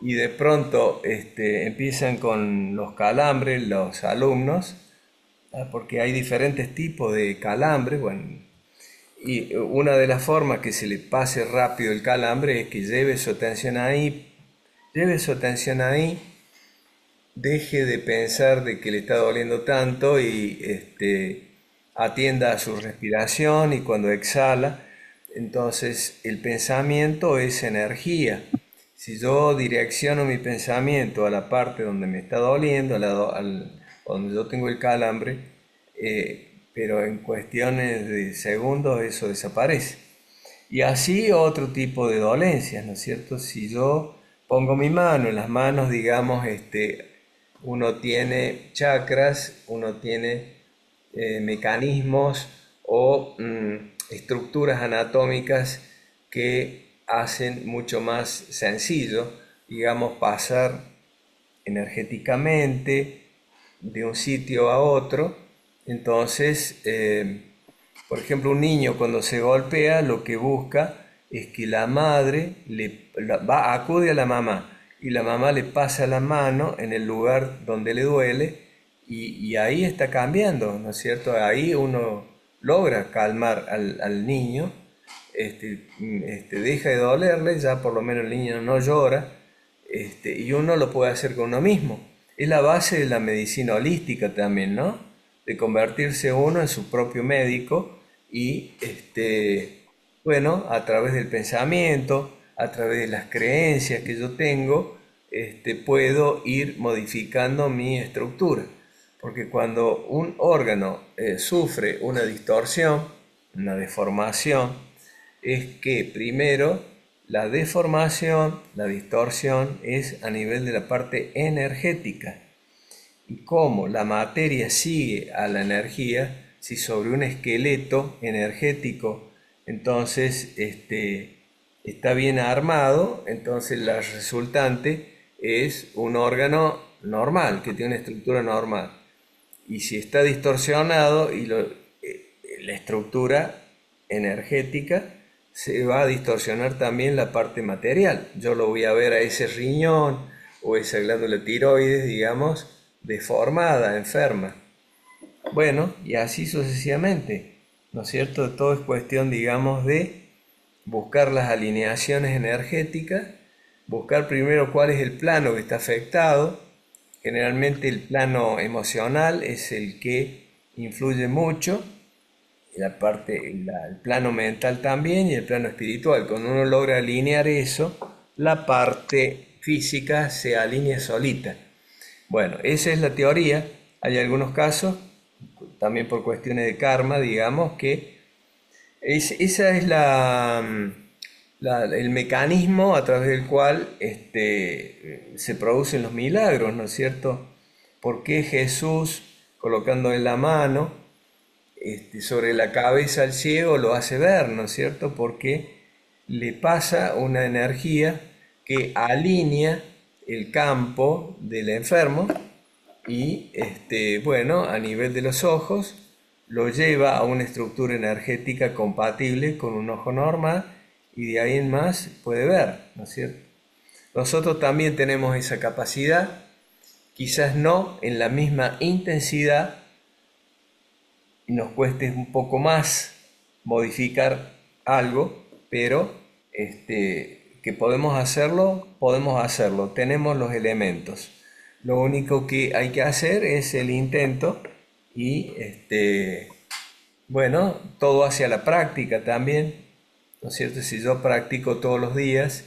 y de pronto empiezan con los calambres los alumnos, porque hay diferentes tipos de calambres, bueno, y una de las formas que se le pase rápido el calambre es que lleve su atención ahí, deje de pensar de que le está doliendo tanto y atienda a su respiración y cuando exhala, entonces el pensamiento es energía. Si yo direcciono mi pensamiento a la parte donde me está doliendo, donde yo tengo el calambre, pero en cuestiones de segundos eso desaparece. Y así otro tipo de dolencias, ¿no es cierto? Si yo pongo mi mano en las manos, digamos, uno tiene chakras, uno tiene mecanismos o estructuras anatómicas que hacen mucho más sencillo, digamos, pasar energéticamente de un sitio a otro. Entonces, por ejemplo, un niño cuando se golpea lo que busca es que la madre acude a la mamá y la mamá le pasa la mano en el lugar donde le duele y ahí está cambiando, ¿no es cierto? Ahí uno logra calmar al niño, deja de dolerle, ya por lo menos el niño no llora, y uno lo puede hacer con uno mismo. Es la base de la medicina holística también, ¿no? De convertirse uno en su propio médico y, bueno, a través del pensamiento, a través de las creencias que yo tengo, puedo ir modificando mi estructura. Porque cuando un órgano sufre una distorsión, una deformación, es que primero la deformación, la distorsión es a nivel de la parte energética. Y como la materia sigue a la energía, si sobre un esqueleto energético, entonces está bien armado, entonces la resultante es un órgano normal, que tiene una estructura normal. Y si está distorsionado y la estructura energética, se va a distorsionar también la parte material. Yo lo voy a ver a ese riñón o esa glándula tiroides, digamos, deformada, enferma. Bueno, y así sucesivamente, ¿no es cierto? Todo es cuestión, digamos, de buscar las alineaciones energéticas, buscar primero cuál es el plano que está afectado. Generalmente el plano emocional es el que influye mucho, el plano mental también y el plano espiritual. Cuando uno logra alinear eso, la parte física se alinea solita. Bueno, esa es la teoría. Hay algunos casos, también por cuestiones de karma, digamos, que esa es el mecanismo a través del cual se producen los milagros, ¿no es cierto? ¿Por qué Jesús, colocando en la mano sobre la cabeza al ciego, lo hace ver, ¿no es cierto? Porque le pasa una energía que alinea el campo del enfermo y, bueno, a nivel de los ojos, lo lleva a una estructura energética compatible con un ojo normal y de ahí en más puede ver, ¿no es cierto? Nosotros también tenemos esa capacidad, quizás no en la misma intensidad y nos cueste un poco más modificar algo, pero que podemos hacerlo, tenemos los elementos. Lo único que hay que hacer es el intento y bueno, todo hacia la práctica también, ¿no es cierto? Si yo practico todos los días,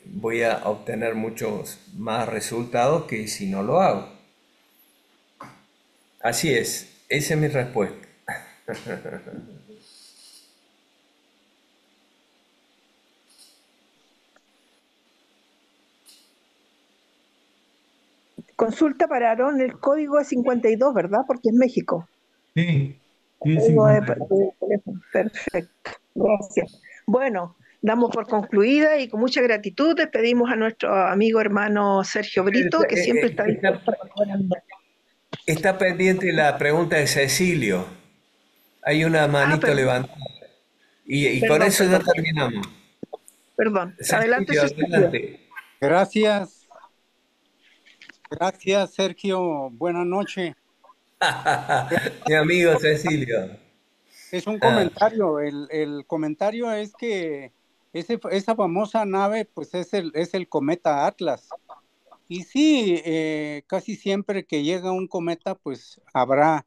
voy a obtener muchos más resultados que si no lo hago. Así es, esa es mi respuesta. Consulta para Aarón, el código es 52, ¿verdad? Porque es México. Sí, sí, Código de 50. teléfono. Perfecto, gracias. Bueno, damos por concluida y con mucha gratitud despedimos a nuestro amigo hermano Sergio Brito, que siempre está Está, dispuesto a colaborar. está pendiente la pregunta de Cecilio. Hay una Ah, manito perdón, levantada. Y con perdón, eso ya perdón, terminamos. perdón. Adelante, Cecilio, Cecilio. adelante. Gracias, gracias Sergio, buenas noches. Mi amigo Cecilio. Es un Ah, comentario, el comentario es que esa famosa nave pues es el cometa Atlas. Y sí, casi siempre que llega un cometa pues habrá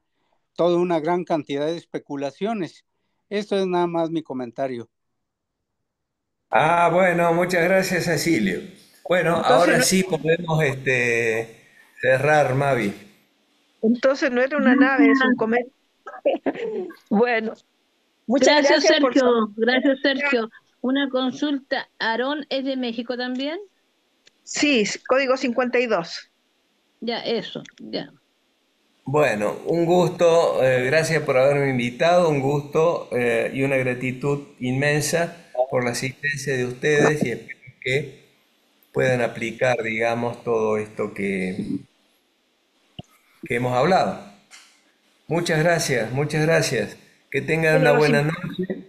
toda una gran cantidad de especulaciones. Esto es nada más mi comentario. bueno, muchas gracias, Cecilio. Bueno, Entonces ahora no, sí podemos cerrar, Mavi. entonces no era una nave, es un cometa. Bueno, muchas Gracias, gracias por su... Sergio. Gracias, Sergio. Una consulta. ¿Aarón es de México también? Sí, código 52. Ya, eso, ya. Bueno, un gusto, gracias por haberme invitado, un gusto y una gratitud inmensa por la asistencia de ustedes y espero que puedan aplicar, digamos, todo esto que hemos hablado. Muchas gracias, muchas gracias. Que tengan Bueno, una buena noche,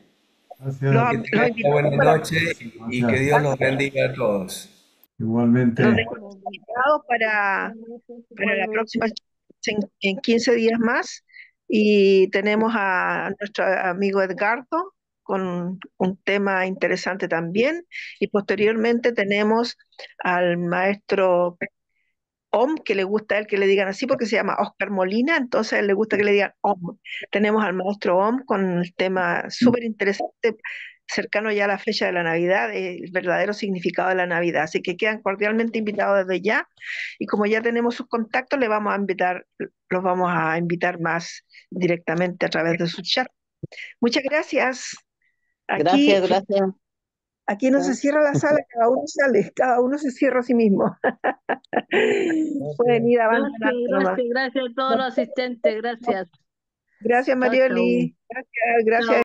Gracias. que los tengan una invitamos buena para... noche y que Gracias. Dios los bendiga a todos. Los Igualmente. dejamos invitados para la próxima en 15 días más. Y tenemos a nuestro amigo Edgardo con un tema interesante también. Y posteriormente tenemos al maestro Om, que le gusta a él que le digan así porque se llama Oscar Molina, entonces a él le gusta que le digan Om. Tenemos al maestro Om con el tema súper interesante, cercano ya a la fecha de la Navidad, el verdadero significado de la Navidad. Así que quedan cordialmente invitados desde ya. Y como ya tenemos sus contactos, los vamos a invitar más directamente a través de su chat. Muchas gracias. Aquí, Gracias, gracias. aquí no se cierra la sala, cada uno sale, cada uno se cierra a sí mismo. Pueden ir Gracias, abandonando nomás. gracias, gracias a todos los asistentes. Gracias. Gracias, Chao, chao. Marioli. Gracias, gracias. Chao.